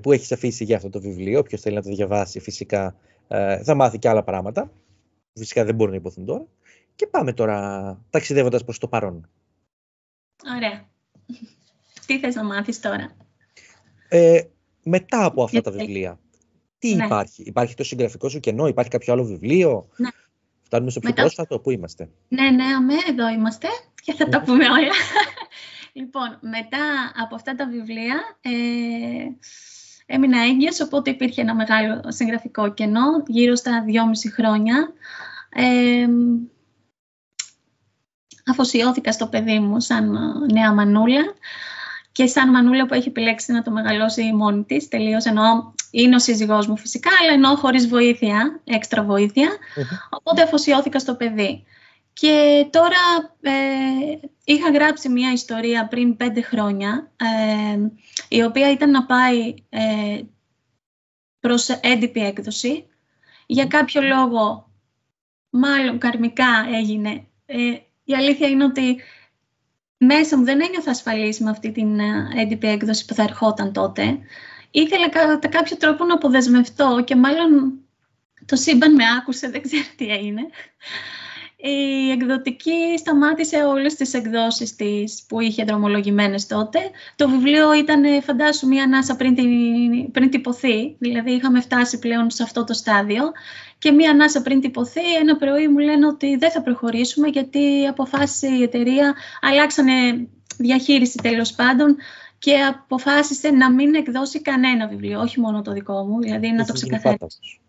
που έχεις αφήσει για αυτό το βιβλίο. Όποιος θέλει να το διαβάσει φυσικά θα μάθει και άλλα πράγματα. Φυσικά δεν μπορούν να υποθούν τώρα. Και πάμε τώρα ταξιδεύοντας προς το παρόν. Ωραία. Τι θες να μάθεις τώρα? Μετά από αυτά τα βιβλία, τι υπάρχει? Υπάρχει το συγγραφικό σου κενό? Υπάρχει κάποιο άλλο βιβλίο? Ναι. Φτάνουμε στο πιο πρόσφατο, πού είμαστε? Ναι, εδώ είμαστε και θα τα πούμε όλα. Λοιπόν, μετά από αυτά τα βιβλία έμεινα έγκυος, οπότε υπήρχε ένα μεγάλο συγγραφικό κενό, γύρω στα 2,5 χρόνια. Αφοσιώθηκα στο παιδί μου σαν νέα μανούλα και σαν μανούλα που έχει επιλέξει να το μεγαλώσει μόνη της, τελείως, εννοώ είναι ο σύζυγός μου φυσικά, αλλά εννοώ χωρίς βοήθεια, έξτρα βοήθεια, οπότε αφοσιώθηκα στο παιδί. Και τώρα είχα γράψει μια ιστορία πριν 5 χρόνια, η οποία ήταν να πάει προς έντυπη έκδοση Για κάποιο λόγο, μάλλον καρμικά έγινε. Η αλήθεια είναι ότι μέσα μου δεν ένιωθα ασφαλής με αυτή την έντυπη έκδοση που θα ερχόταν τότε. Ήθελα κατά κάποιο τρόπο να αποδεσμευτώ και μάλλον το σύμπαν με άκουσε, δεν ξέρω τι έγινε. Η εκδοτική σταμάτησε όλες τις εκδόσεις της που είχε δρομολογημένες τότε. Το βιβλίο ήταν, φαντάσου, μία ανάσα πριν τυπωθεί. Δηλαδή είχαμε φτάσει πλέον σε αυτό το στάδιο. Και μία ανάσα πριν τυπωθεί, ένα πρωί μου λένε ότι δεν θα προχωρήσουμε γιατί αποφάσισε η εταιρεία, αλλάξανε διαχείριση τέλος πάντων και αποφάσισε να μην εκδώσει κανένα βιβλίο, όχι μόνο το δικό μου, δηλαδή να το ξεκαθαρίσω.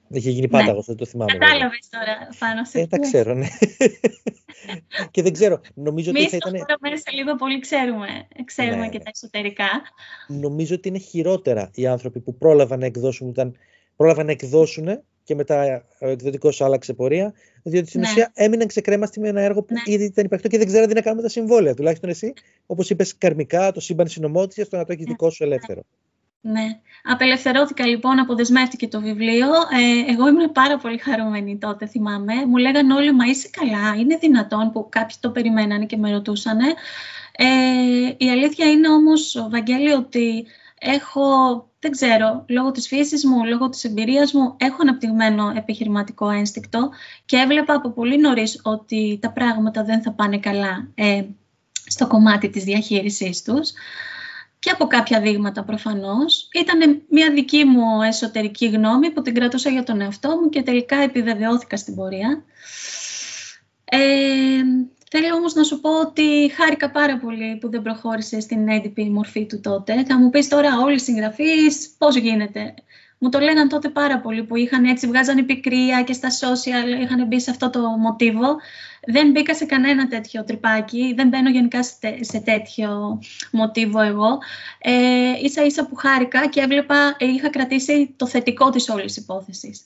Είχε γίνει πάταγος, δεν το θυμάμαι. Κατάλαβες τώρα πάνω σε τα ξέρω, ναι. Και δεν ξέρω, νομίζω ότι θα ήταν... Τώρα μέσα λίγο πολύ ξέρουμε και τα εσωτερικά. Νομίζω ότι είναι χειρότερα οι άνθρωποι που πρόλαβαν να εκδώσουν και μετά ο εκδοτικός άλλαξε πορεία, διότι στην ουσία έμειναν ξεκρέμαστοι με ένα έργο που ήδη ήταν υπαρκτό και δεν ξέραν τι να κάνουμε τα συμβόλαια. Τουλάχιστον εσύ, όπως είπες, καρμικά, το σύμπαν συνομότησες, το να το έχεις δικό σου ελεύθερο. Ναι. Απελευθερώθηκα λοιπόν, αποδεσμεύτηκε το βιβλίο. Εγώ ήμουν πάρα πολύ χαρούμενη τότε, θυμάμαι. Μου λέγανε όλοι, μα είσαι καλά, είναι δυνατόν, που κάποιοι το περιμένανε και με ρωτούσανε. Η αλήθεια είναι όμως, Βαγγέλη, ότι δεν ξέρω, λόγω της φύσης μου, λόγω της εμπειρίας μου, έχω αναπτυγμένο επιχειρηματικό ένστικτο και έβλεπα από πολύ νωρίς ότι τα πράγματα δεν θα πάνε καλά στο κομμάτι της διαχείρισής τους. Και από κάποια δείγματα προφανώς. Ήταν μια δική μου εσωτερική γνώμη που την κρατούσα για τον εαυτό μου και τελικά επιβεβαιώθηκα στην πορεία. Θέλω όμως να σου πω ότι χάρηκα πάρα πολύ που δεν προχώρησε στην έντυπη μορφή του τότε. Θα μου πεις τώρα όλοι οι συγγραφείς πώς γίνεται. Μου το λέγαν τότε πάρα πολύ που βγάζανε πικρία και στα social είχαν μπει σε αυτό το μοτίβο. Δεν μπήκα σε κανένα τέτοιο τρυπάκι, δεν μπαίνω γενικά σε τέτοιο μοτίβο εγώ. Ίσα ίσα που χάρηκα και είχα κρατήσει το θετικό της όλης υπόθεσης.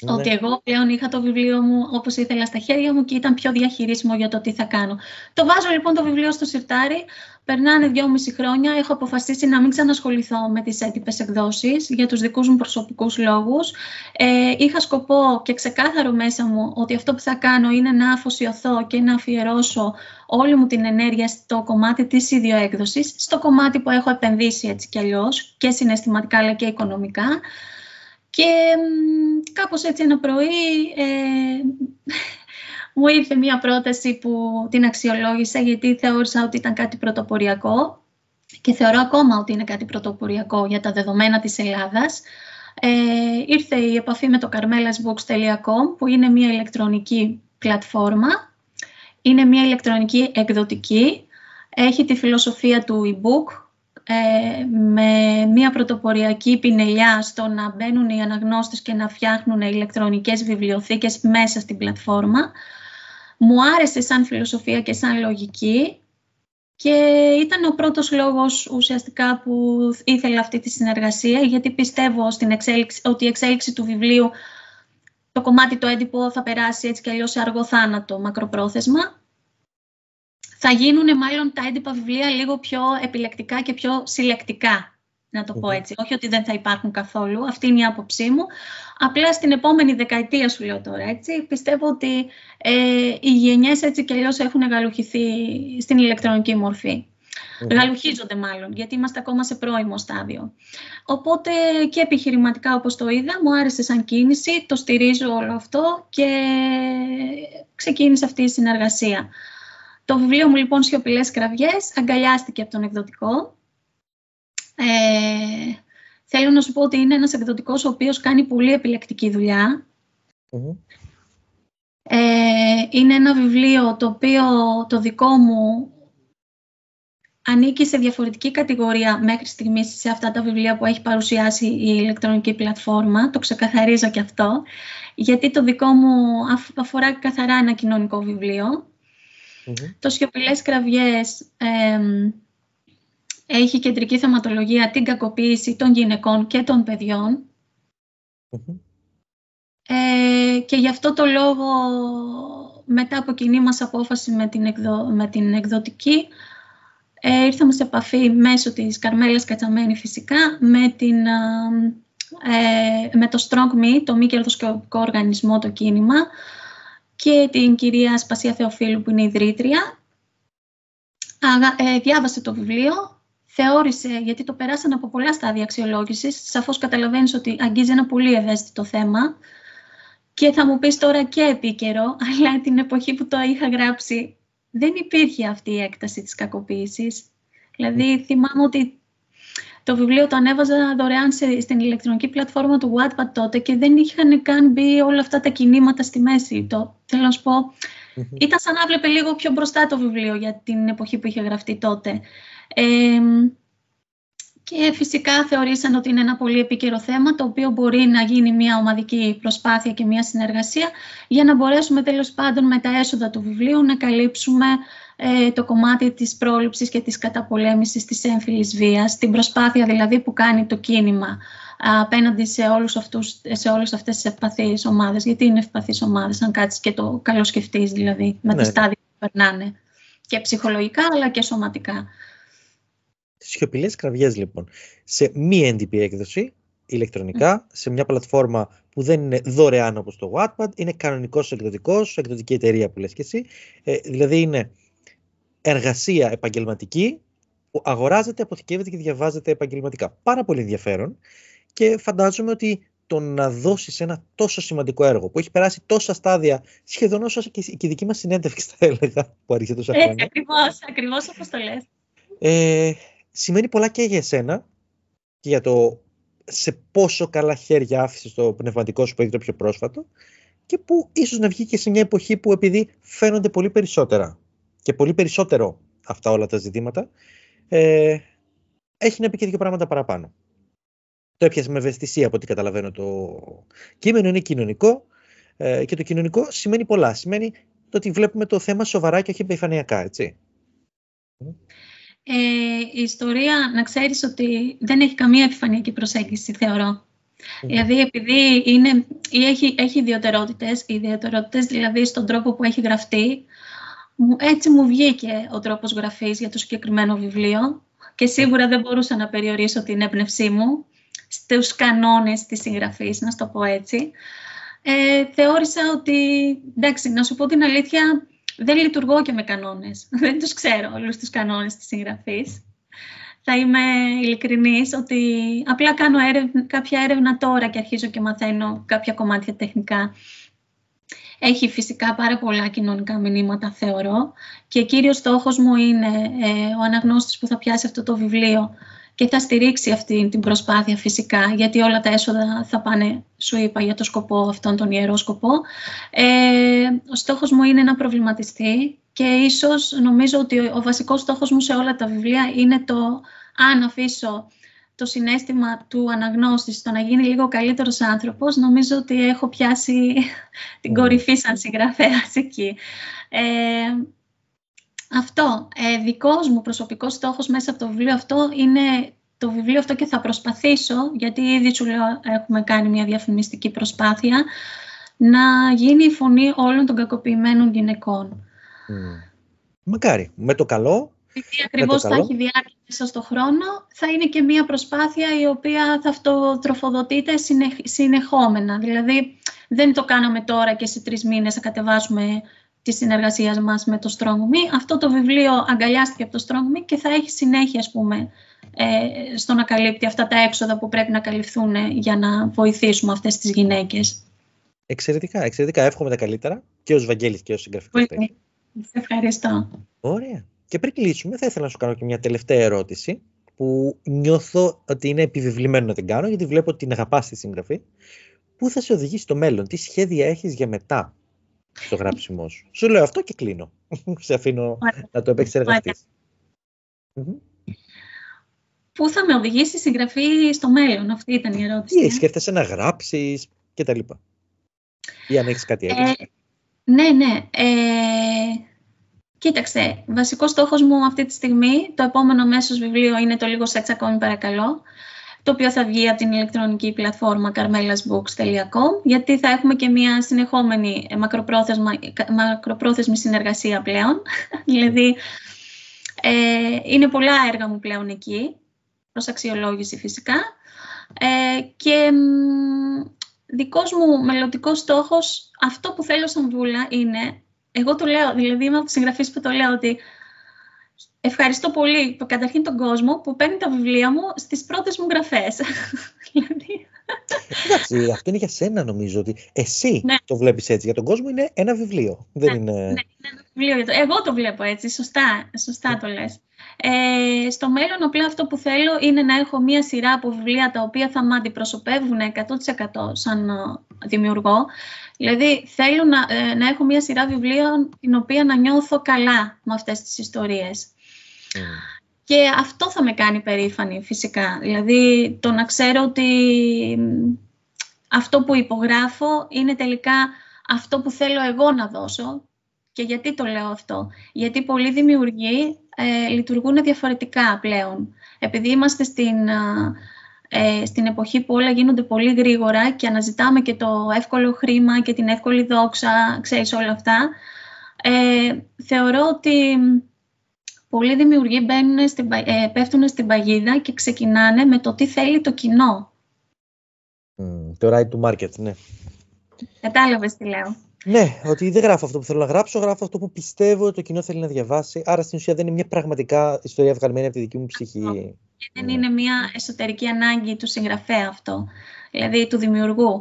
Ναι. Ότι εγώ πλέον είχα το βιβλίο μου όπως ήθελα στα χέρια μου και ήταν πιο διαχειρίσιμο για το τι θα κάνω. Το βάζω λοιπόν το βιβλίο στο σιρτάρι, περνάνε 2,5 χρόνια, έχω αποφασίσει να μην ξανασχοληθώ με τις έντυπες εκδόσεις για τους δικούς μου προσωπικούς λόγους. Είχα σκοπό και ξεκάθαρο μέσα μου ότι αυτό που θα κάνω είναι να αφοσιωθώ και να αφιερώσω όλη μου την ενέργεια στο κομμάτι της ιδιοέκδοσης, στο κομμάτι που έχω επενδύσει έτσι κι αλλιώς και συναισθηματικά αλλά και οικονομικά. Και κάπως έτσι ένα πρωί μου ήρθε μία πρόταση που την αξιολόγησα γιατί θεώρησα ότι ήταν κάτι πρωτοποριακό και θεωρώ ακόμα ότι είναι κάτι πρωτοποριακό για τα δεδομένα της Ελλάδας. Ήρθε η επαφή με το carmelasbooks.com που είναι μία ηλεκτρονική πλατφόρμα, είναι μία ηλεκτρονική εκδοτική, έχει τη φιλοσοφία του e-book, με μια πρωτοποριακή πινελιά στο να μπαίνουν οι αναγνώστες και να φτιάχνουν ηλεκτρονικές βιβλιοθήκες μέσα στην πλατφόρμα. Μου άρεσε σαν φιλοσοφία και σαν λογική και ήταν ο πρώτος λόγος ουσιαστικά που ήθελα αυτή τη συνεργασία, γιατί πιστεύω ότι η εξέλιξη του βιβλίου, το κομμάτι το έντυπο θα περάσει έτσι κι αλλιώς σε αργό θάνατο μακροπρόθεσμα. Θα γίνουν μάλλον τα έντυπα βιβλία λίγο πιο επιλεκτικά και πιο συλλεκτικά, να το πω έτσι. Όχι ότι δεν θα υπάρχουν καθόλου, αυτή είναι η άποψή μου. Απλά στην επόμενη δεκαετία, σου λέω τώρα, έτσι, πιστεύω ότι οι γενιές έτσι κι αλλιώς έχουν γαλουχηθεί στην ηλεκτρονική μορφή. Γαλουχίζονται μάλλον, γιατί είμαστε ακόμα σε πρώιμο στάδιο. Οπότε και επιχειρηματικά όπως το είδα, μου άρεσε σαν κίνηση, το στηρίζω όλο αυτό και ξεκίνησε αυτή η συνεργασία. Το βιβλίο μου λοιπόν «Σιωπηλές κραυγές» αγκαλιάστηκε από τον εκδοτικό. Θέλω να σου πω ότι είναι ένας εκδοτικός ο οποίος κάνει πολύ επιλεκτική δουλειά. Είναι ένα βιβλίο το οποίο το δικό μου ανήκει σε διαφορετική κατηγορία μέχρι στιγμής σε αυτά τα βιβλία που έχει παρουσιάσει η ηλεκτρονική πλατφόρμα. Το ξεκαθαρίζω και αυτό, γιατί το δικό μου αφορά καθαρά ένα κοινωνικό βιβλίο. Το «Σιωπηλές κραυγές» έχει κεντρική θεματολογία την κακοποίηση των γυναικών και των παιδιών. Και γι' αυτό το λόγο, μετά από κοινή μας απόφαση με την εκδοτική, ήρθαμε σε επαφή μέσω της Καρμέλας Κατσαμένη φυσικά με την με το Strong Me, το μη κερδοσκοπικό οργανισμό, το κίνημα, και την κυρία Σπασία Θεοφίλου που είναι ιδρύτρια. Διάβασε το βιβλίο, θεώρησε, γιατί το περάσαν από πολλά στάδια αξιολόγησης, σαφώς καταλαβαίνεις ότι αγγίζει ένα πολύ ευαίσθητο θέμα και θα μου πεις τώρα και επίκαιρο, αλλά την εποχή που το είχα γράψει δεν υπήρχε αυτή η έκταση της κακοποίησης. Δηλαδή θυμάμαι ότι το βιβλίο το ανέβαζα δωρεάν στην ηλεκτρονική πλατφόρμα του Wattpad τότε και δεν είχαν καν μπει όλα αυτά τα κινήματα στη μέση. Θέλω να σου πω, ήταν σαν να βλέπε λίγο πιο μπροστά το βιβλίο για την εποχή που είχε γραφτεί τότε. Και φυσικά θεωρήσαν ότι είναι ένα πολύ επίκαιρο θέμα, το οποίο μπορεί να γίνει μια ομαδική προσπάθεια και μια συνεργασία για να μπορέσουμε τέλος πάντων με τα έσοδα του βιβλίου να καλύψουμε το κομμάτι της πρόληψης και της καταπολέμησης της έμφυλης βίας, την προσπάθεια δηλαδή που κάνει το κίνημα απέναντι σε όλες αυτές τις ευπαθείς ομάδες. Γιατί είναι ευπαθείς ομάδες, αν κάτσεις και το καλοσκεφτείς δηλαδή, με τα στάδια που περνάνε και ψυχολογικά αλλά και σωματικά. Σιωπηλές κραυγές λοιπόν, σε μη έντυπη έκδοση, ηλεκτρονικά, σε μια πλατφόρμα που δεν είναι δωρεάν όπως το Wattpad, είναι κανονικός εκδοτικός, εκδοτική εταιρεία που λες και εσύ, δηλαδή είναι εργασία επαγγελματική που αγοράζεται, αποθηκεύεται και διαβάζεται επαγγελματικά. Πάρα πολύ ενδιαφέρον και φαντάζομαι ότι το να δώσεις ένα τόσο σημαντικό έργο που έχει περάσει τόσα στάδια, σχεδόν όσο και η δική μας συνέντευξη θα έλεγα, που άρχισε τόσα χρόνια. Ακριβώς όπως το λες. Σημαίνει πολλά και για εσένα και για το σε πόσο καλά χέρια άφησες το πνευματικό σου παιδί το πιο πρόσφατο και που ίσως να βγει και σε μια εποχή που επειδή φαίνονται πολύ περισσότερα και πολύ περισσότερο αυτά όλα τα ζητήματα, έχει να πει και δύο πράγματα παραπάνω. Το έπιασε με ευαισθησία από ό,τι καταλαβαίνω το κείμενο, είναι κοινωνικό και το κοινωνικό σημαίνει πολλά. Σημαίνει το ότι βλέπουμε το θέμα σοβαρά και όχι επιφανειακά, έτσι. Η ιστορία, να ξέρεις ότι δεν έχει καμία επιφανειακή προσέγγιση, θεωρώ. Δηλαδή, επειδή είναι, ή έχει ιδιαιτερότητες, δηλαδή στον τρόπο που έχει γραφτεί, έτσι μου βγήκε ο τρόπος γραφής για το συγκεκριμένο βιβλίο και σίγουρα δεν μπορούσα να περιορίσω την έμπνευσή μου στους κανόνες της συγγραφής, να το πω έτσι. Θεώρησα ότι, εντάξει, να σου πω την αλήθεια, δεν λειτουργώ και με κανόνες. Δεν τους ξέρω όλους τους κανόνες της συγγραφής. Θα είμαι ειλικρινής ότι απλά κάνω κάποια έρευνα τώρα και αρχίζω και μαθαίνω κάποια κομμάτια τεχνικά. Έχει φυσικά πάρα πολλά κοινωνικά μηνύματα, θεωρώ. Και κύριος στόχος μου είναι ο αναγνώστης που θα πιάσει αυτό το βιβλίο και θα στηρίξει αυτή την προσπάθεια φυσικά, γιατί όλα τα έσοδα θα πάνε, σου είπα, για το σκοπό αυτόν, τον ιερό σκοπό. Ο στόχος μου είναι να προβληματιστεί και ίσως νομίζω ότι ο βασικός στόχος μου σε όλα τα βιβλία είναι το αν αφήσω το συναίσθημα του αναγνώστη στο να γίνει λίγο καλύτερος άνθρωπος, νομίζω ότι έχω πιάσει την κορυφή σαν συγγραφέας εκεί. Αυτό, δικός μου προσωπικός στόχος μέσα από το βιβλίο αυτό είναι το βιβλίο αυτό και θα προσπαθήσω, γιατί ήδη σου λέω έχουμε κάνει μια διαφημιστική προσπάθεια, να γίνει η φωνή όλων των κακοποιημένων γυναικών. Μακάρι, με το καλό. Γιατί ακριβώς θα έχει διάρκεια μέσα στον χρόνο, θα είναι και μια προσπάθεια η οποία θα αυτοτροφοδοτείται συνεχόμενα. Δηλαδή δεν το κάναμε τώρα και σε 3 μήνες θα κατεβάσουμε τη συνεργασία μας με το Strong Me. Αυτό το βιβλίο αγκαλιάστηκε από το Strong Me και θα έχει συνέχεια, ας πούμε, στο να καλύπτει αυτά τα έξοδα που πρέπει να καλυφθούν για να βοηθήσουμε αυτές τις γυναίκες. Εξαιρετικά, εξαιρετικά. Εύχομαι τα καλύτερα και ως Βαγγέλης και ως συγγραφικός. Ευχαριστώ. Ωραία. Και πριν κλείσουμε, θα ήθελα να σου κάνω και μια τελευταία ερώτηση που νιώθω ότι είναι επιβεβλημένο να την κάνω, γιατί βλέπω ότι την αγαπάς τη συγγραφή. Πού θα σε οδηγήσει στο μέλλον, τι σχέδια έχεις για μετά στο γράψιμό σου? Σου λέω αυτό και κλείνω. Σε αφήνω να το επεξεργαστείς. Πού θα με οδηγήσει η συγγραφή στο μέλλον, αυτή ήταν η ερώτηση. Ή σκέφτεσαι να γράψεις και τα λοιπά. Ή αν έχεις κάτι άλλο. Ναι. Κοίταξε, βασικός στόχος μου αυτή τη στιγμή, το επόμενο μέσος βιβλίο είναι το Λίγο Σεξ ακόμη παρακαλώ, το οποίο θα βγει από την ηλεκτρονική πλατφόρμα carmelasbooks.com, γιατί θα έχουμε και μια συνεχόμενη μακροπρόθεσμη συνεργασία πλέον. Δηλαδή, είναι πολλά έργα μου πλέον εκεί, προς αξιολόγηση φυσικά. Και δικός μου μελλοντικός στόχος, αυτό που θέλω σαν Βούλα είναι, εγώ το λέω, δηλαδή είμαι από τους συγγραφείς που το λέω, ότι ευχαριστώ πολύ καταρχήν τον κόσμο που παίρνει τα βιβλία μου στις πρώτες μου γραφές. Εντάξει, αυτό είναι για σένα νομίζω, ότι εσύ Ναι. το βλέπεις έτσι. Για τον κόσμο είναι ένα βιβλίο. Δεν είναι... Ναι, είναι ένα βιβλίο. Εγώ το βλέπω έτσι, σωστά το λες. Στο μέλλον απλά αυτό που θέλω είναι να έχω μία σειρά από βιβλία τα οποία θα με αντιπροσωπεύουν 100% σαν δημιουργό. Δηλαδή θέλω να έχω μία σειρά βιβλίων την οποία να νιώθω καλά με αυτές τις ιστορίες. Και αυτό θα με κάνει περήφανη φυσικά. Δηλαδή το να ξέρω ότι αυτό που υπογράφω είναι τελικά αυτό που θέλω εγώ να δώσω. Και γιατί το λέω αυτό? Γιατί πολλοί δημιουργοί λειτουργούν διαφορετικά πλέον. Επειδή είμαστε στην εποχή που όλα γίνονται πολύ γρήγορα και αναζητάμε και το εύκολο χρήμα και την εύκολη δόξα, ξέρεις όλα αυτά, θεωρώ ότι πολλοί δημιουργοί πέφτουν στην παγίδα και ξεκινάνε με το τι θέλει το κοινό. Το right to market, ναι. Κατάλαβες τι λέω? Ναι, ότι δεν γράφω αυτό που θέλω να γράψω, γράφω αυτό που πιστεύω ότι το κοινό θέλει να διαβάσει. Άρα στην ουσία δεν είναι μια πραγματικά ιστορία βγαλμένη από τη δική μου ψυχή. Δεν είναι μια εσωτερική ανάγκη του συγγραφέα αυτό, δηλαδή του δημιουργού.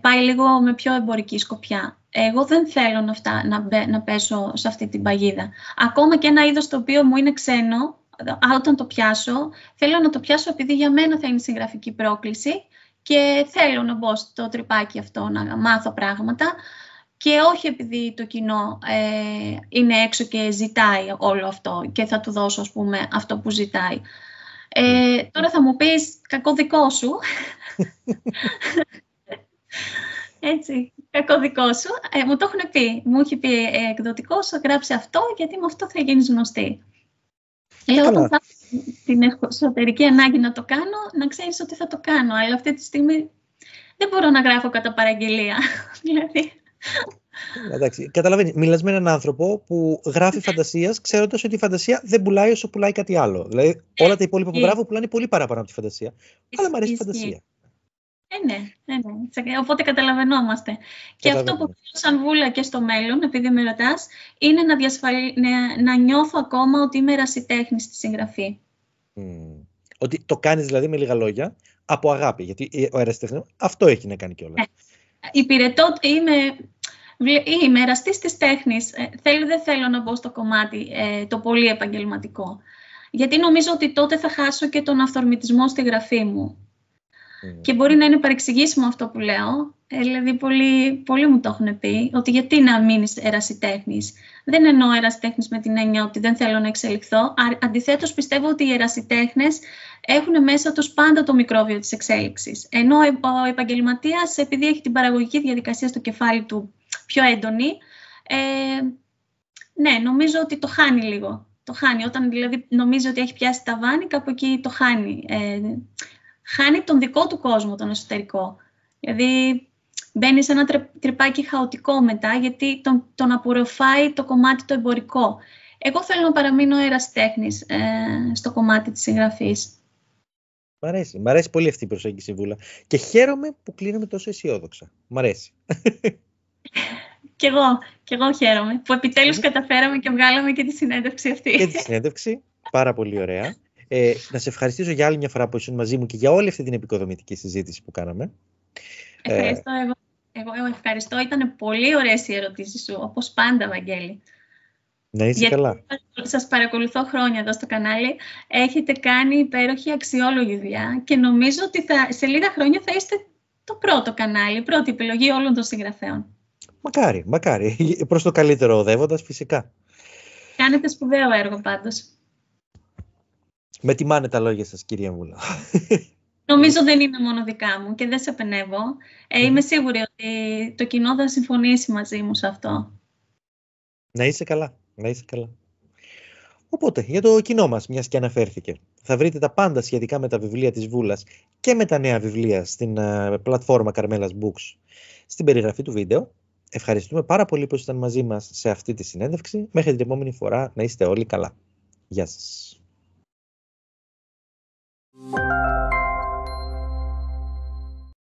Πάει λίγο με πιο εμπορική σκοπιά. Εγώ δεν θέλω να πέσω σε αυτή την παγίδα. Ακόμα και ένα είδος το οποίο μου είναι ξένο, όταν το πιάσω, θέλω να το πιάσω επειδή για μένα θα είναι συγγραφική πρόκληση και θέλω να μπω στο τρυπάκι αυτό, να μάθω πράγματα και όχι επειδή το κοινό είναι έξω και ζητάει όλο αυτό και θα του δώσω, ας πούμε, αυτό που ζητάει. Τώρα θα μου πεις, κακό δικό σου. Έτσι, κακό δικό σου. Μου το έχουν πει. Μου έχει πει εκδοτικός, γράψε αυτό, γιατί με αυτό θα γίνεις γνωστή. Λέω, όταν θα έχω την εσωτερική ανάγκη να το κάνω, να ξέρεις ότι θα το κάνω. Αλλά αυτή τη στιγμή δεν μπορώ να γράφω κατά παραγγελία. Δηλαδή... Εντάξει, καταλαβαίνει. Μιλάς με έναν άνθρωπο που γράφει φαντασίας, ξέροντας ότι η φαντασία δεν πουλάει όσο πουλάει κάτι άλλο. Δηλαδή, όλα τα υπόλοιπα που γράφω πουλάνε πολύ παραπάνω από τη φαντασία. Αλλά μου αρέσει η φαντασία. Ναι. Οπότε καταλαβαίνόμαστε. Και αυτό που θέλω σαν Βούλα και στο μέλλον, επειδή με ρωτάς, είναι να νιώθω ακόμα ότι είμαι ερασιτέχνης στη συγγραφή. Ότι το κάνεις δηλαδή με λίγα λόγια, από αγάπη. Γιατί ο ερασιτέχνης αυτό έχει να κάνει κιόλας. Υπηρετώ, είμαι εραστής της τέχνης. Δεν θέλω να μπω στο κομμάτι το πολύ επαγγελματικό. Γιατί νομίζω ότι τότε θα χάσω και τον αυθορμητισμό στη γραφή μου. Και μπορεί να είναι παρεξηγήσιμο αυτό που λέω. Δηλαδή, πολλοί μου το έχουν πει, ότι γιατί να μείνεις ερασιτέχνης. Δεν εννοώ ερασιτέχνης με την έννοια ότι δεν θέλω να εξελιχθώ. Αντιθέτως, πιστεύω ότι οι ερασιτέχνες έχουν μέσα τους πάντα το μικρόβιο της εξέλιξης. Ενώ ο επαγγελματίας, επειδή έχει την παραγωγική διαδικασία στο κεφάλι του πιο έντονη, ναι, νομίζω ότι το χάνει λίγο. Το χάνει. Όταν δηλαδή νομίζει ότι έχει πιάσει ταβάνι, κάπου εκεί το χάνει. Χάνει τον δικό του κόσμο, τον εσωτερικό. Δηλαδή μπαίνει σε ένα τρυπάκι χαοτικό μετά, γιατί τον απορροφάει το κομμάτι το εμπορικό. Εγώ θέλω να παραμείνω ερασιτέχνης στο κομμάτι της συγγραφής. Μ' αρέσει πολύ αυτή η προσέγγιση, Βούλα. Και χαίρομαι που κλείνουμε τόσο αισιόδοξα. Μ' αρέσει. Κι εγώ χαίρομαι που επιτέλους καταφέραμε και βγάλαμε και τη συνέντευξη αυτή. Και τη συνέντευξη. Πάρα πολύ ωραία. Να σε ευχαριστήσω για άλλη μια φορά που ήσουν μαζί μου και για όλη αυτή την επικοδομητική συζήτηση που κάναμε. Ευχαριστώ εγώ ευχαριστώ. Ήταν πολύ ωραίες οι ερωτήσεις σου, όπως πάντα, Βαγγέλη. Να είσαι καλά. Σας παρακολουθώ χρόνια εδώ στο κανάλι. Έχετε κάνει υπέροχη, αξιόλογη δουλειά και νομίζω ότι σε λίγα χρόνια θα είστε το πρώτο κανάλι, η πρώτη επιλογή όλων των συγγραφέων. Μακάρι. Προς το καλύτερο οδεύοντας, φυσικά. Κάνετε σπουδαίο έργο πάντως. Με τιμάνε τα λόγια σας, κυρία Βούλα. Νομίζω δεν είναι μόνο δικά μου και δεν σε πενεύω. Είμαι σίγουρη ότι το κοινό θα συμφωνήσει μαζί μου σε αυτό. Να είσαι καλά. Οπότε, για το κοινό μας, μιας και αναφέρθηκε, θα βρείτε τα πάντα σχετικά με τα βιβλία της Βούλας και με τα νέα βιβλία στην πλατφόρμα Carmelas Books στην περιγραφή του βίντεο. Ευχαριστούμε πάρα πολύ που ήσασταν μαζί μας σε αυτή τη συνέντευξη. Μέχρι την επόμενη φορά να είστε όλοι καλά. Γεια σας.